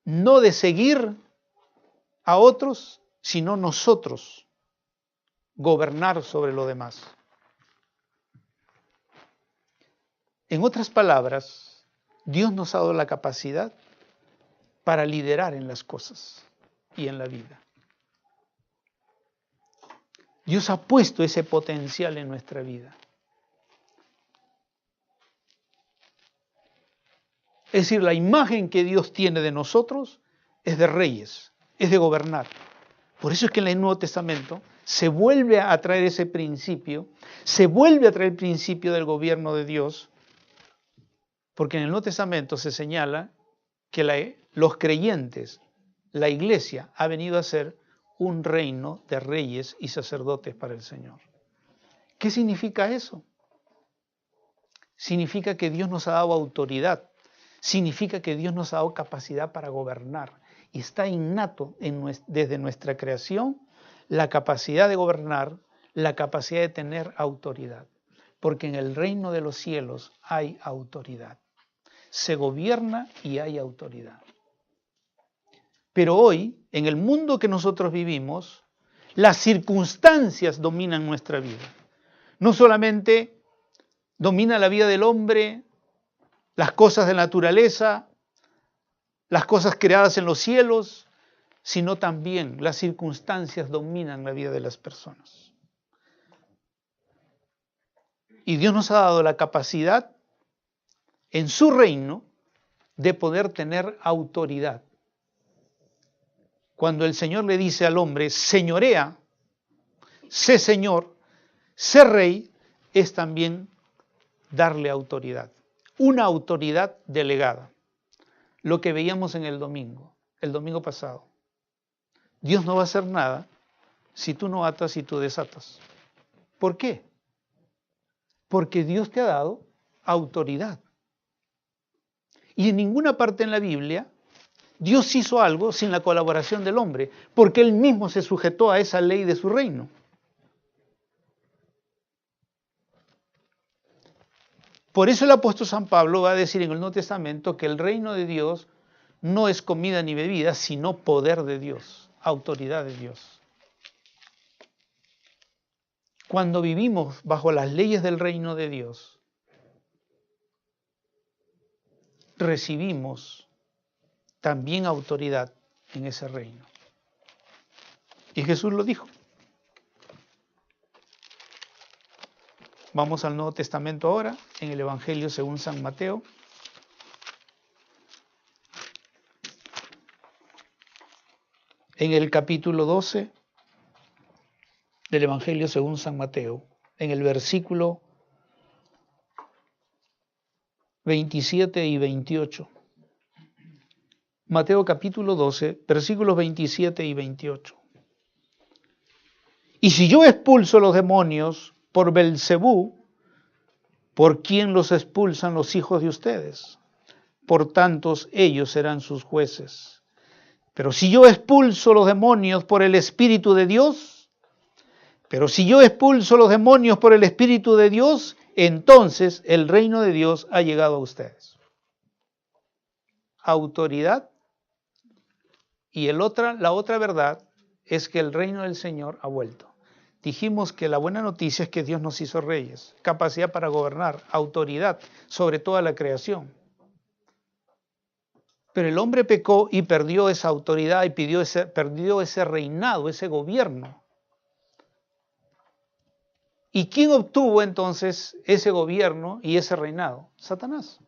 no de seguir a otros, sino nosotros gobernar sobre lo demás. En otras palabras, Dios nos ha dado la capacidad para liderar en las cosas y en la vida. Dios ha puesto ese potencial en nuestra vida. Es decir, la imagen que Dios tiene de nosotros es de reyes, es de gobernar. Por eso es que en el Nuevo Testamento se vuelve a traer ese principio, se vuelve a traer el principio del gobierno de Dios, porque en el Nuevo Testamento se señala que los creyentes, la iglesia, ha venido a ser un reino de reyes y sacerdotes para el Señor. ¿Qué significa eso? Significa que Dios nos ha dado autoridad, significa que Dios nos ha dado capacidad para gobernar. Y está innato desde nuestra creación la capacidad de gobernar, la capacidad de tener autoridad, porque en el reino de los cielos hay autoridad. Se gobierna y hay autoridad. Pero hoy, en el mundo que nosotros vivimos, las circunstancias dominan nuestra vida. No solamente domina la vida del hombre, las cosas de la naturaleza, las cosas creadas en los cielos, sino también las circunstancias dominan la vida de las personas. Y Dios nos ha dado la capacidad en su reino de poder tener autoridad. Cuando el Señor le dice al hombre, señorea, sé señor, sé rey, es también darle autoridad. Una autoridad delegada. Lo que veíamos en el domingo pasado. Dios no va a hacer nada si tú no atas y tú desatas. ¿Por qué? Porque Dios te ha dado autoridad. Y en ninguna parte en la Biblia Dios hizo algo sin la colaboración del hombre, porque Él mismo se sujetó a esa ley de su reino. Por eso el apóstol San Pablo va a decir en el Nuevo Testamento que el reino de Dios no es comida ni bebida, sino poder de Dios, autoridad de Dios. Cuando vivimos bajo las leyes del reino de Dios, recibimos también autoridad en ese reino. Y Jesús lo dijo. Vamos al Nuevo Testamento ahora, en el Evangelio según San Mateo. En el capítulo 12 del Evangelio según San Mateo, en el versículo 27 y 28. Mateo capítulo 12, versículos 27 y 28. Y si yo expulso los demonios por Belcebú, ¿por quién los expulsan los hijos de ustedes? Por tantos ellos serán sus jueces. Pero si yo expulso los demonios por el Espíritu de Dios, entonces el reino de Dios ha llegado a ustedes. Autoridad. Y la otra verdad es que el reino del Señor ha vuelto. Dijimos que la buena noticia es que Dios nos hizo reyes, capacidad para gobernar, autoridad sobre toda la creación. Pero el hombre pecó y perdió esa autoridad y perdió ese reinado, ese gobierno. ¿Y quién obtuvo entonces ese gobierno y ese reinado? Satanás.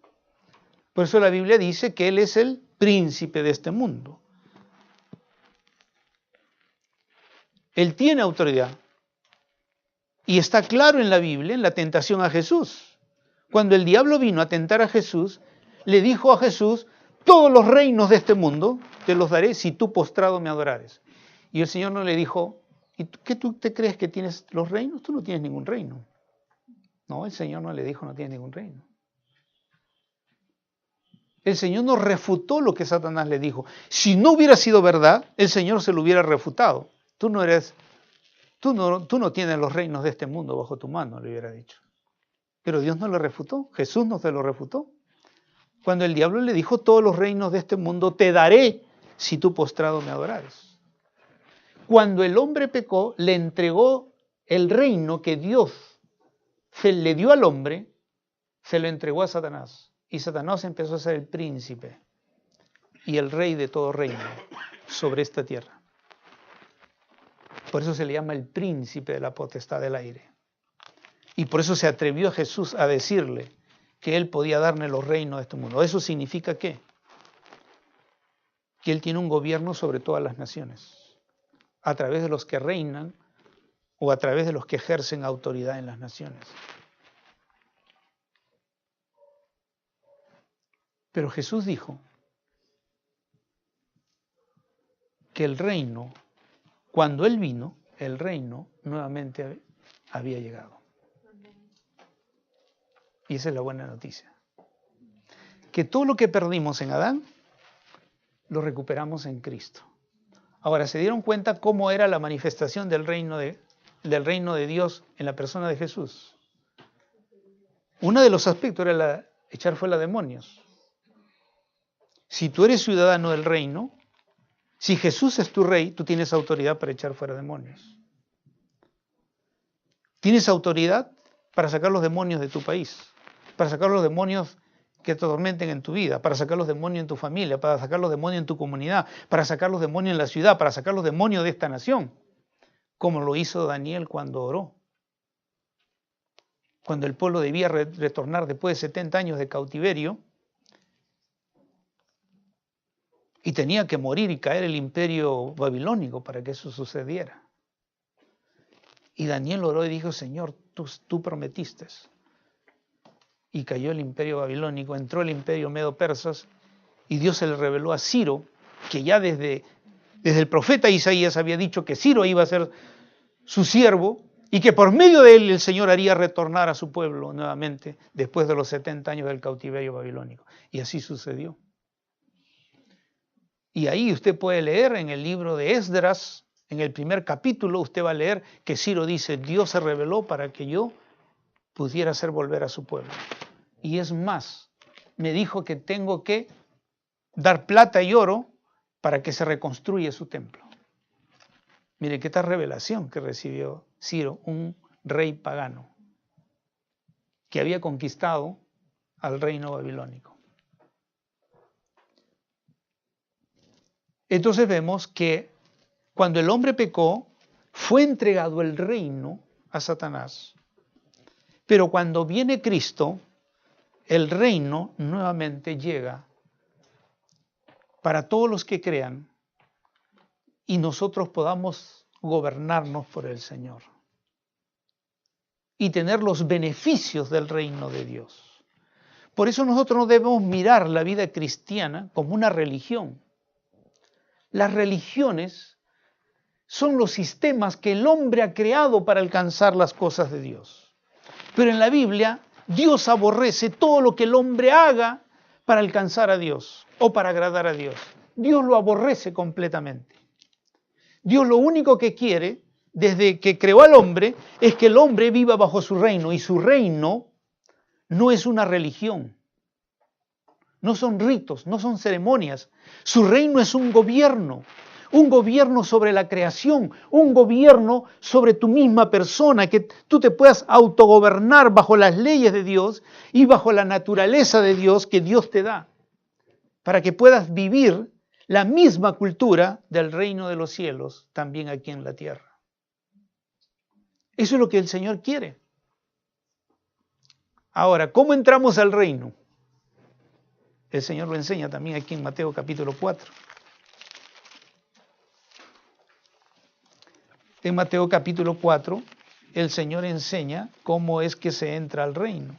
Por eso la Biblia dice que él es el príncipe de este mundo. Él tiene autoridad. Y está claro en la Biblia, en la tentación a Jesús. Cuando el diablo vino a tentar a Jesús, le dijo a Jesús, todos los reinos de este mundo te los daré si tú postrado me adorares. Y el Señor no le dijo, ¿y qué tú te crees que tienes los reinos? Tú no tienes ningún reino. No, el Señor no le dijo, no tienes ningún reino. El Señor no refutó lo que Satanás le dijo. Si no hubiera sido verdad, el Señor se lo hubiera refutado. Tú no tienes los reinos de este mundo bajo tu mano, le hubiera dicho. Pero Dios no lo refutó, Jesús no se lo refutó. Cuando el diablo le dijo, todos los reinos de este mundo te daré si tú postrado me adorares. Cuando el hombre pecó, le entregó el reino que Dios le dio al hombre, se lo entregó a Satanás. Y Satanás empezó a ser el príncipe y el rey de todo reino sobre esta tierra. Por eso se le llama el príncipe de la potestad del aire. Y por eso se atrevió a Jesús a decirle que él podía darle los reinos de este mundo. ¿Eso significa qué? Que él tiene un gobierno sobre todas las naciones, a través de los que reinan o a través de los que ejercen autoridad en las naciones. Pero Jesús dijo que el reino, cuando Él vino, el reino nuevamente había llegado. Y esa es la buena noticia. Que todo lo que perdimos en Adán, lo recuperamos en Cristo. Ahora, ¿se dieron cuenta cómo era la manifestación del reino de del reino de Dios en la persona de Jesús. Uno de los aspectos era echar fuera demonios. Si tú eres ciudadano del reino, si Jesús es tu rey, tú tienes autoridad para echar fuera demonios. Tienes autoridad para sacar los demonios de tu país, para sacar los demonios que te atormenten en tu vida, para sacar los demonios en tu familia, para sacar los demonios en tu comunidad, para sacar los demonios en la ciudad, para sacar los demonios de esta nación, como lo hizo Daniel cuando oró. Cuando el pueblo debía retornar después de 70 años de cautiverio y tenía que morir y caer el imperio babilónico para que eso sucediera. Y Daniel oró y dijo, Señor, tú prometiste. Y cayó el imperio babilónico, entró el imperio medo-persas y Dios se le reveló a Ciro, que ya desde el profeta Isaías había dicho que Ciro iba a ser su siervo y que por medio de él el Señor haría retornar a su pueblo nuevamente después de los 70 años del cautiverio babilónico. Y así sucedió. Y ahí usted puede leer en el libro de Esdras, en el primer capítulo, usted va a leer que Ciro dice, Dios se reveló para que yo pudiera hacer volver a su pueblo. Y es más, me dijo que tengo que dar plata y oro para que se reconstruya su templo. Mire, qué tal revelación que recibió Ciro, un rey pagano, que había conquistado al reino babilónico. Entonces vemos que cuando el hombre pecó, fue entregado el reino a Satanás. Pero cuando viene Cristo, el reino nuevamente llega para todos los que crean y nosotros podamos gobernarnos por el Señor y tener los beneficios del reino de Dios. Por eso nosotros no debemos mirar la vida cristiana como una religión. Las religiones son los sistemas que el hombre ha creado para alcanzar las cosas de Dios. Pero en la Biblia, Dios aborrece todo lo que el hombre haga para alcanzar a Dios o para agradar a Dios. Dios lo aborrece completamente. Dios lo único que quiere, desde que creó al hombre, es que el hombre viva bajo su reino. Y su reino no es una religión. No son ritos, no son ceremonias. Su reino es un gobierno sobre la creación, un gobierno sobre tu misma persona, que tú te puedas autogobernar bajo las leyes de Dios y bajo la naturaleza de Dios que Dios te da, para que puedas vivir la misma cultura del reino de los cielos también aquí en la tierra. Eso es lo que el Señor quiere. Ahora, ¿cómo entramos al reino? El Señor lo enseña también aquí en Mateo capítulo 4. En Mateo capítulo 4, el Señor enseña cómo es que se entra al reino.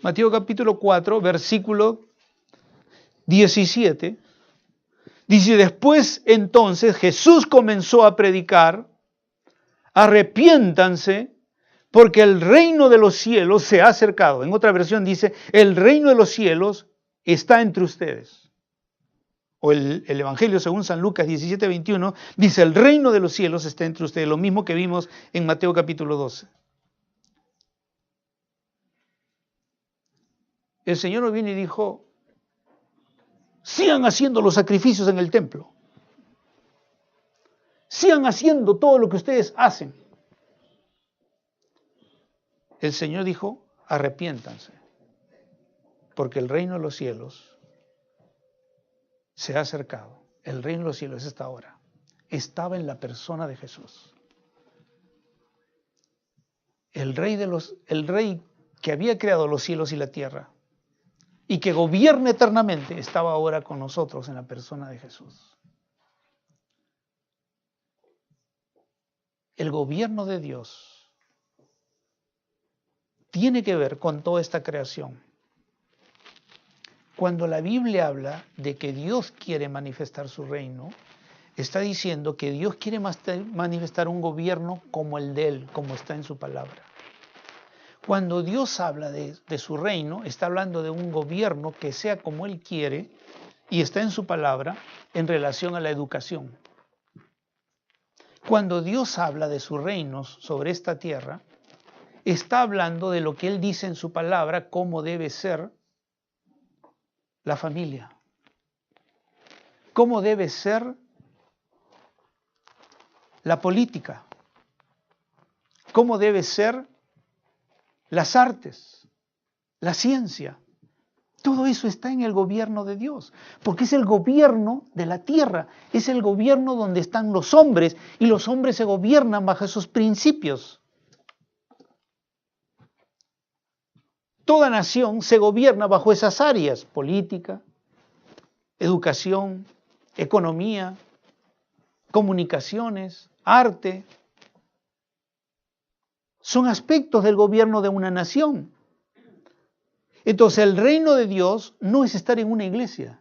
Mateo capítulo 4, versículo 17, dice, después entonces Jesús comenzó a predicar, arrepiéntanse, porque el reino de los cielos se ha acercado. En otra versión dice, el reino de los cielos está entre ustedes. O el Evangelio según San Lucas 17, 21, dice, el reino de los cielos está entre ustedes. Lo mismo que vimos en Mateo capítulo 12. El Señor nos vino y dijo, sigan haciendo los sacrificios en el templo. Sigan haciendo todo lo que ustedes hacen. El Señor dijo, arrepiéntanse, porque el reino de los cielos se ha acercado. El reino de los cielos es esta hora. Estaba en la persona de Jesús. El rey que había creado los cielos y la tierra y que gobierna eternamente estaba ahora con nosotros en la persona de Jesús. El gobierno de Dios tiene que ver con toda esta creación. Cuando la Biblia habla de que Dios quiere manifestar su reino, está diciendo que Dios quiere manifestar un gobierno como el de Él, como está en su palabra. Cuando Dios habla de su reino, está hablando de un gobierno que sea como Él quiere y está en su palabra en relación a la educación. Cuando Dios habla de sus reinos sobre esta tierra, está hablando de lo que Él dice en su palabra, cómo debe ser la familia, cómo debe ser la política, cómo debe ser las artes, la ciencia. Todo eso está en el gobierno de Dios, porque es el gobierno de la tierra, es el gobierno donde están los hombres, y los hombres se gobiernan bajo esos principios. Toda nación se gobierna bajo esas áreas: política, educación, economía, comunicaciones, arte. Son aspectos del gobierno de una nación. Entonces, el reino de Dios no es estar en una iglesia.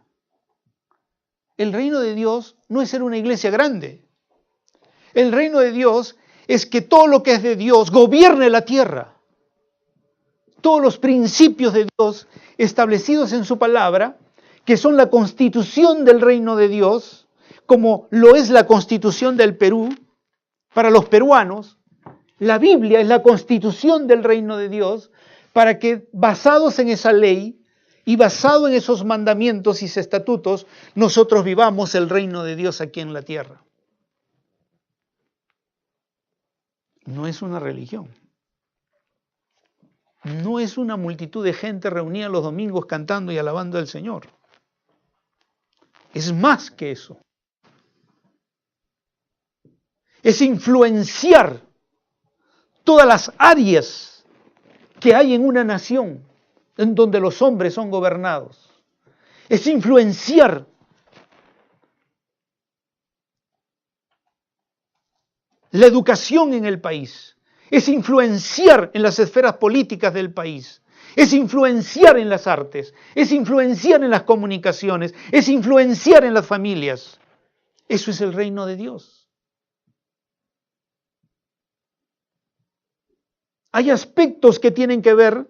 El reino de Dios no es ser una iglesia grande. El reino de Dios es que todo lo que es de Dios gobierne la tierra. Todos los principios de Dios establecidos en su palabra, que son la constitución del reino de Dios, como lo es la constitución del Perú, para los peruanos, la Biblia es la constitución del reino de Dios, para que basados en esa ley y basado en esos mandamientos y estatutos, nosotros vivamos el reino de Dios aquí en la tierra. No es una religión. No es una multitud de gente reunida los domingos cantando y alabando al Señor. Es más que eso. Es influenciar todas las áreas que hay en una nación en donde los hombres son gobernados. Es influenciar la educación en el país. Es influenciar en las esferas políticas del país. Es influenciar en las artes. Es influenciar en las comunicaciones. Es influenciar en las familias. Eso es el reino de Dios. Hay aspectos que tienen que ver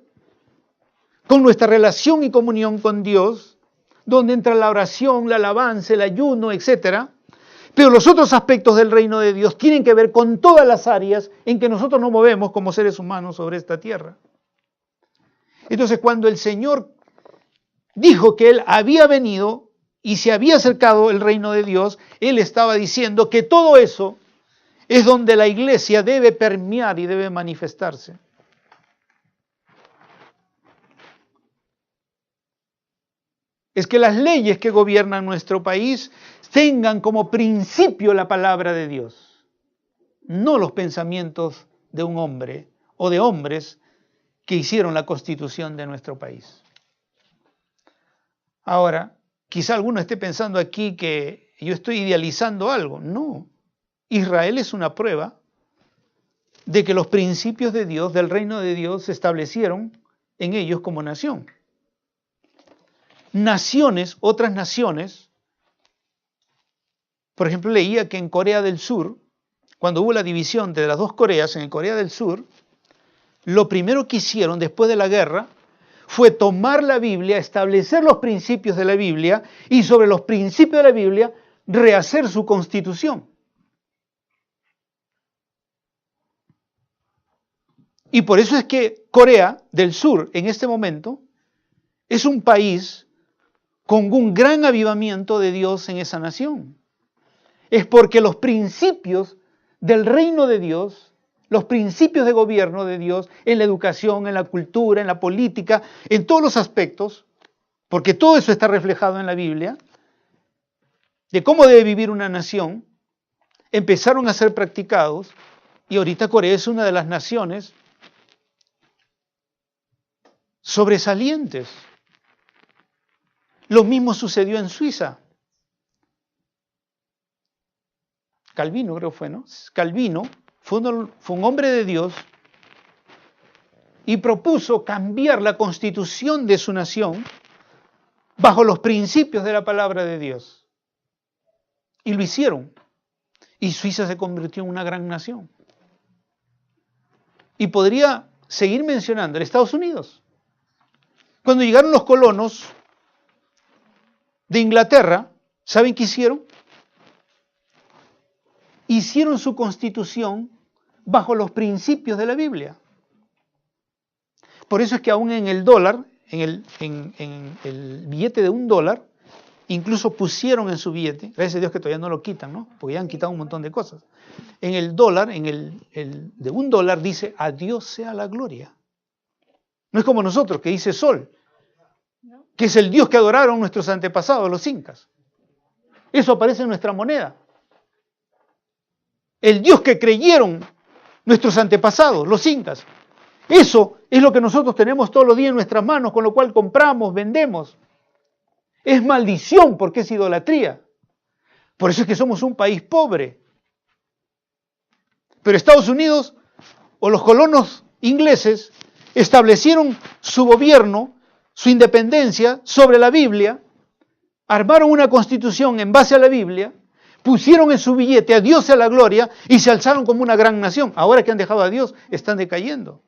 con nuestra relación y comunión con Dios, donde entra la oración, la alabanza, el ayuno, etc. Pero los otros aspectos del reino de Dios tienen que ver con todas las áreas en que nosotros nos movemos como seres humanos sobre esta tierra. Entonces, cuando el Señor dijo que Él había venido y se había acercado el reino de Dios, Él estaba diciendo que todo eso es donde la iglesia debe permear y debe manifestarse. Es que las leyes que gobiernan nuestro país tengan como principio la palabra de Dios, no los pensamientos de un hombre o de hombres que hicieron la constitución de nuestro país. Ahora, quizá alguno esté pensando aquí que yo estoy idealizando algo. No, Israel es una prueba de que los principios de Dios, del reino de Dios, se establecieron en ellos como nación. Naciones, otras naciones, por ejemplo, leía que en Corea del Sur, cuando hubo la división de las dos Coreas, en Corea del Sur, lo primero que hicieron después de la guerra fue tomar la Biblia, establecer los principios de la Biblia y sobre los principios de la Biblia rehacer su constitución. Y por eso es que Corea del Sur en este momento es un país con un gran avivamiento de Dios en esa nación. Es porque los principios del reino de Dios, los principios de gobierno de Dios en la educación, en la cultura, en la política, en todos los aspectos, porque todo eso está reflejado en la Biblia, de cómo debe vivir una nación, empezaron a ser practicados y ahorita Corea es una de las naciones sobresalientes. Lo mismo sucedió en Suiza. Calvino creo fue, ¿no? Calvino fue un hombre de Dios y propuso cambiar la constitución de su nación bajo los principios de la palabra de Dios. Y lo hicieron. Y Suiza se convirtió en una gran nación. Y podría seguir mencionando el Estados Unidos. Cuando llegaron los colonos de Inglaterra, ¿saben qué hicieron? Hicieron su constitución bajo los principios de la Biblia. Por eso es que aún en el dólar, en el billete de $1, incluso pusieron en su billete, gracias a Dios que todavía no lo quitan, ¿no? Porque ya han quitado un montón de cosas. En el dólar, el de $1 dice, a Dios sea la gloria. No es como nosotros, que dice sol, que es el Dios que adoraron nuestros antepasados, los incas. Eso aparece en nuestra moneda. El Dios que creyeron nuestros antepasados, los incas. Eso es lo que nosotros tenemos todos los días en nuestras manos, con lo cual compramos, vendemos. Es maldición porque es idolatría. Por eso es que somos un país pobre. Pero Estados Unidos o los colonos ingleses establecieron su gobierno, su independencia sobre la Biblia, armaron una constitución en base a la Biblia, pusieron en su billete a Dios sea la gloria y se alzaron como una gran nación. Ahora que han dejado a Dios, están decayendo.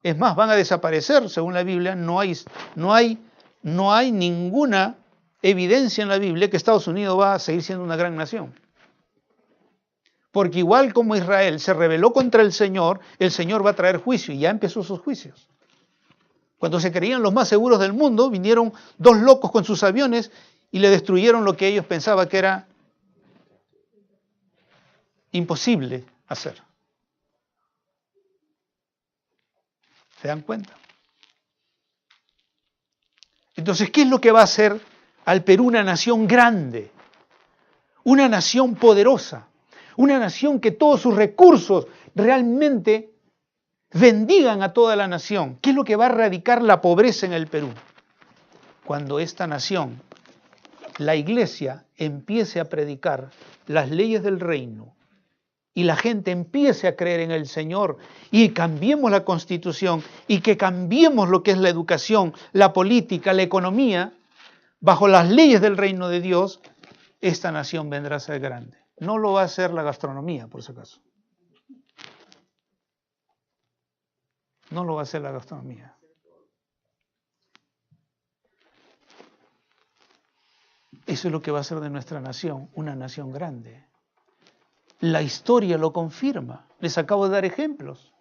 Es más, van a desaparecer, según la Biblia. No hay ninguna evidencia en la Biblia que Estados Unidos va a seguir siendo una gran nación. Porque igual como Israel se rebeló contra el Señor va a traer juicio y ya empezó sus juicios. Cuando se creían los más seguros del mundo, vinieron 2 locos con sus aviones y le destruyeron lo que ellos pensaban que era imposible hacer. ¿Se dan cuenta? Entonces, ¿qué es lo que va a hacer al Perú una nación grande? Una nación poderosa. Una nación que todos sus recursos realmente bendigan a toda la nación. ¿Qué es lo que va a erradicar la pobreza en el Perú? Cuando esta nación, la iglesia, empiece a predicar las leyes del reino y la gente empiece a creer en el Señor y cambiemos la constitución y que cambiemos lo que es la educación, la política, la economía, bajo las leyes del reino de Dios, esta nación vendrá a ser grande. No lo va a hacer la gastronomía, por si acaso. No lo va a hacer la gastronomía. Eso es lo que va a hacer de nuestra nación una nación grande. La historia lo confirma. Les acabo de dar ejemplos.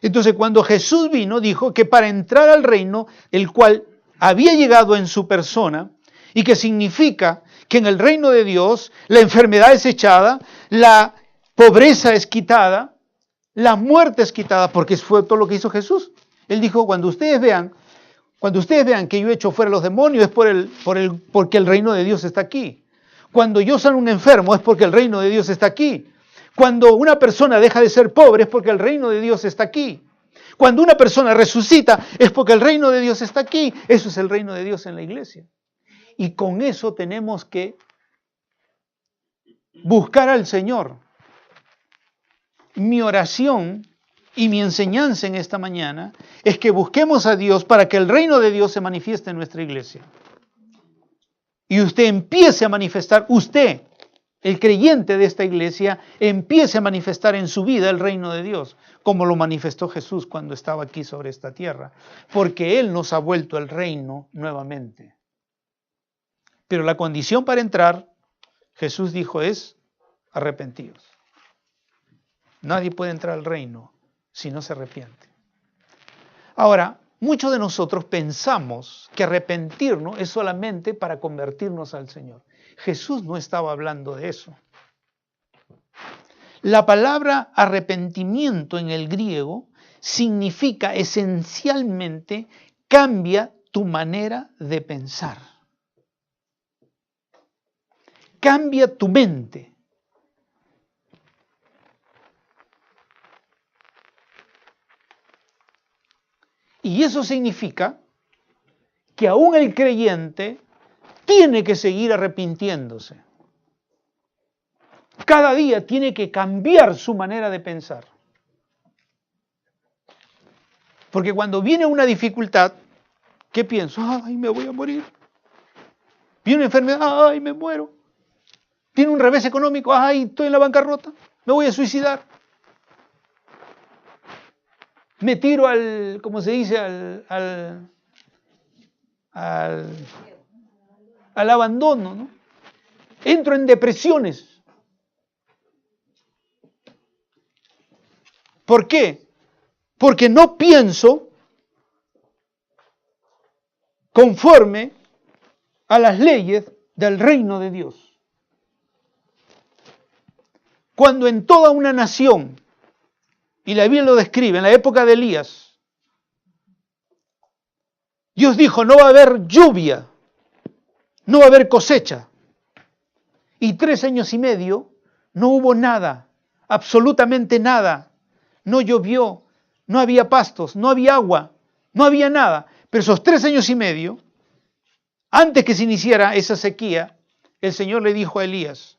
Entonces, cuando Jesús vino, dijo que para entrar al reino, el cual había llegado en su persona, y que significa que en el reino de Dios la enfermedad es echada, la pobreza es quitada, la muerte es quitada, porque fue todo lo que hizo Jesús. Él dijo, cuando ustedes vean que yo echo fuera los demonios, es porque el reino de Dios está aquí. Cuando yo sano un enfermo, es porque el reino de Dios está aquí. Cuando una persona deja de ser pobre, es porque el reino de Dios está aquí. Cuando una persona resucita, es porque el reino de Dios está aquí. Eso es el reino de Dios en la iglesia. Y con eso tenemos que buscar al Señor. Mi oración y mi enseñanza en esta mañana es que busquemos a Dios para que el reino de Dios se manifieste en nuestra iglesia. Y usted empiece a manifestar, usted, el creyente de esta iglesia, empiece a manifestar en su vida el reino de Dios, como lo manifestó Jesús cuando estaba aquí sobre esta tierra, porque Él nos ha vuelto el reino nuevamente. Pero la condición para entrar, Jesús dijo, es arrepentidos. Nadie puede entrar al reino si no se arrepiente. Ahora, muchos de nosotros pensamos que arrepentirnos es solamente para convertirnos al Señor. Jesús no estaba hablando de eso. La palabra arrepentimiento en el griego significa esencialmente cambia tu manera de pensar. Cambia tu mente. Y eso significa que aún el creyente tiene que seguir arrepintiéndose. Cada día tiene que cambiar su manera de pensar. Porque cuando viene una dificultad, ¿qué pienso? ¡Ay, me voy a morir! Viene una enfermedad, ¡ay, me muero! Tiene un revés económico, ¡ay, estoy en la bancarrota! Me voy a suicidar. Me tiro al al abandono, ¿no? Entro en depresiones. ¿Por qué? Porque no pienso conforme a las leyes del reino de Dios. Cuando en toda una nación, y la Biblia lo describe, en la época de Elías, Dios dijo, no va a haber lluvia, no va a haber cosecha. Y 3 años y medio no hubo nada, absolutamente nada. No llovió, no había pastos, no había agua, no había nada. Pero esos 3 años y medio, antes que se iniciara esa sequía, el Señor le dijo a Elías,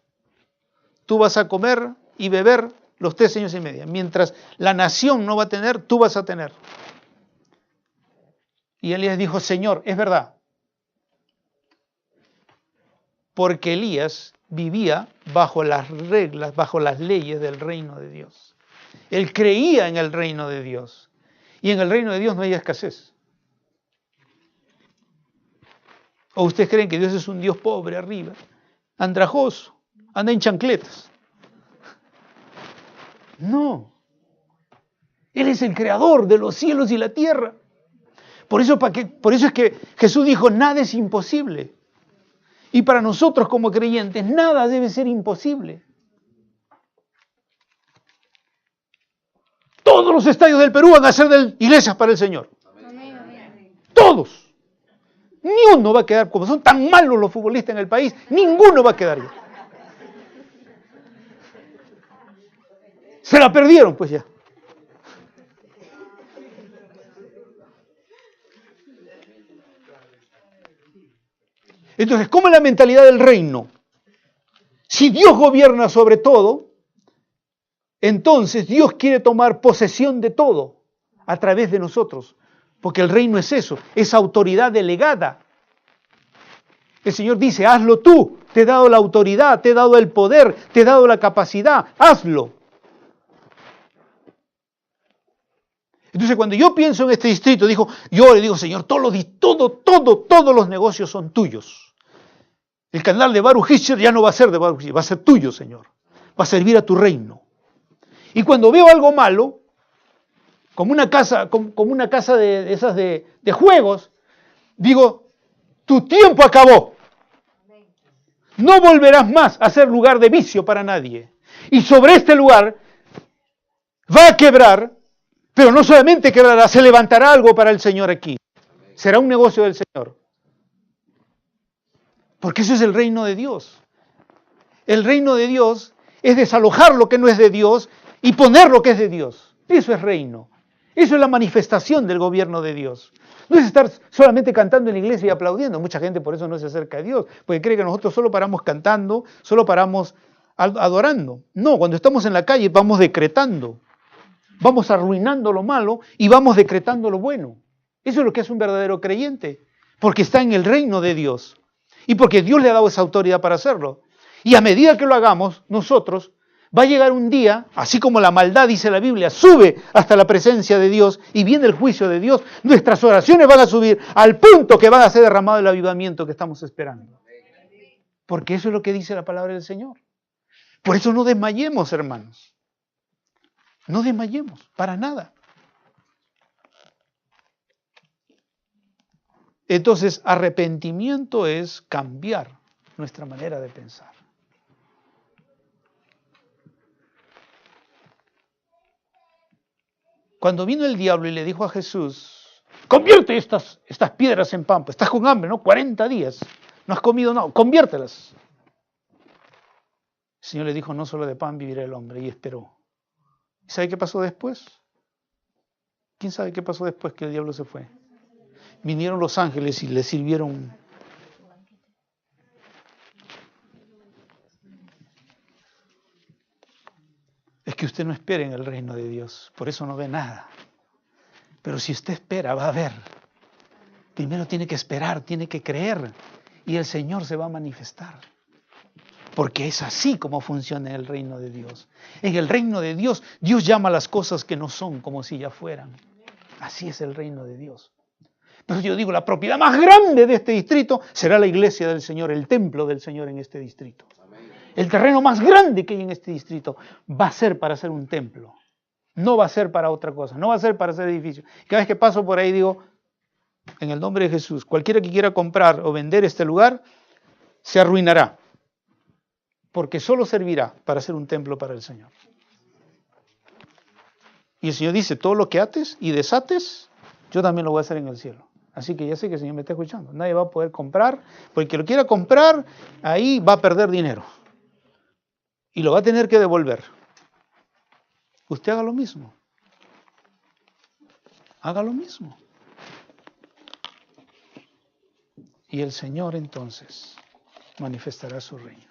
tú vas a comer y beber los 3 años y medio. Mientras la nación no va a tener, tú vas a tener. Y Elías dijo, Señor, es verdad. Porque Elías vivía bajo las reglas, bajo las leyes del reino de Dios. Él creía en el reino de Dios. Y en el reino de Dios no hay escasez. ¿O ustedes creen que Dios es un Dios pobre arriba, andrajoso, anda en chancletas? No. Él es el creador de los cielos y la tierra. Por eso es que Jesús dijo, nada es imposible. Y para nosotros como creyentes, nada debe ser imposible. Todos los estadios del Perú van a ser de iglesias para el Señor. Todos. Ni uno va a quedar, como son tan malos los futbolistas en el país, ninguno va a quedar ya. Se la perdieron, pues ya. Entonces, ¿cómo es la mentalidad del reino? Si Dios gobierna sobre todo, entonces Dios quiere tomar posesión de todo a través de nosotros. Porque el reino es eso, es autoridad delegada. El Señor dice, hazlo tú, te he dado la autoridad, te he dado el poder, te he dado la capacidad, hazlo. Entonces cuando yo pienso en este distrito, yo le digo, Señor, todos los negocios son tuyos. El canal de Baruch Hischer ya no va a ser de Baruch Hischer, va a ser tuyo, Señor. Va a servir a tu reino. Y cuando veo algo malo, como una casa de esas de juegos, digo, tu tiempo acabó. No volverás más a ser lugar de vicio para nadie. Y sobre este lugar va a quebrar, pero no solamente quebrará, se levantará algo para el Señor aquí. Será un negocio del Señor. Porque eso es el reino de Dios. El reino de Dios es desalojar lo que no es de Dios y poner lo que es de Dios. Eso es reino. Eso es la manifestación del gobierno de Dios. No es estar solamente cantando en la iglesia y aplaudiendo. Mucha gente por eso no se acerca a Dios, porque cree que nosotros solo paramos cantando, solo paramos adorando. No, cuando estamos en la calle vamos decretando. Vamos arruinando lo malo y vamos decretando lo bueno. Eso es lo que es un verdadero creyente, porque está en el reino de Dios. Y porque Dios le ha dado esa autoridad para hacerlo. Y a medida que lo hagamos, nosotros, va a llegar un día, así como la maldad, dice la Biblia, sube hasta la presencia de Dios y viene el juicio de Dios, nuestras oraciones van a subir al punto que van a ser derramado el avivamiento que estamos esperando. Porque eso es lo que dice la palabra del Señor. Por eso no desmayemos, hermanos. No desmayemos, para nada. Entonces, arrepentimiento es cambiar nuestra manera de pensar. Cuando vino el diablo y le dijo a Jesús, convierte estas piedras en pan, pues estás con hambre, ¿no? 40 días, no has comido nada, conviértelas. El Señor le dijo, no solo de pan vivirá el hombre, y esperó. ¿Y sabe qué pasó después? ¿Quién sabe qué pasó después que el diablo se fue? Vinieron los ángeles y le sirvieron. Es que usted no espera en el reino de Dios, por eso no ve nada. Pero si usted espera, va a ver. Primero tiene que esperar, tiene que creer, y el Señor se va a manifestar. Porque es así como funciona en el reino de Dios. En el reino de Dios, Dios llama a las cosas que no son como si ya fueran. Así es el reino de Dios. Pero yo digo, la propiedad más grande de este distrito será la iglesia del Señor, el templo del Señor en este distrito. El terreno más grande que hay en este distrito va a ser para hacer un templo. No va a ser para otra cosa, no va a ser para hacer edificios. Cada vez que paso por ahí digo, en el nombre de Jesús, cualquiera que quiera comprar o vender este lugar, se arruinará. Porque solo servirá para hacer un templo para el Señor. Y el Señor dice, todo lo que ates y desates, yo también lo voy a hacer en el cielo. Así que ya sé que el Señor me está escuchando. Nadie va a poder comprar, porque el que lo quiera comprar, ahí va a perder dinero. Y lo va a tener que devolver. Usted haga lo mismo. Haga lo mismo. Y el Señor entonces manifestará su reino.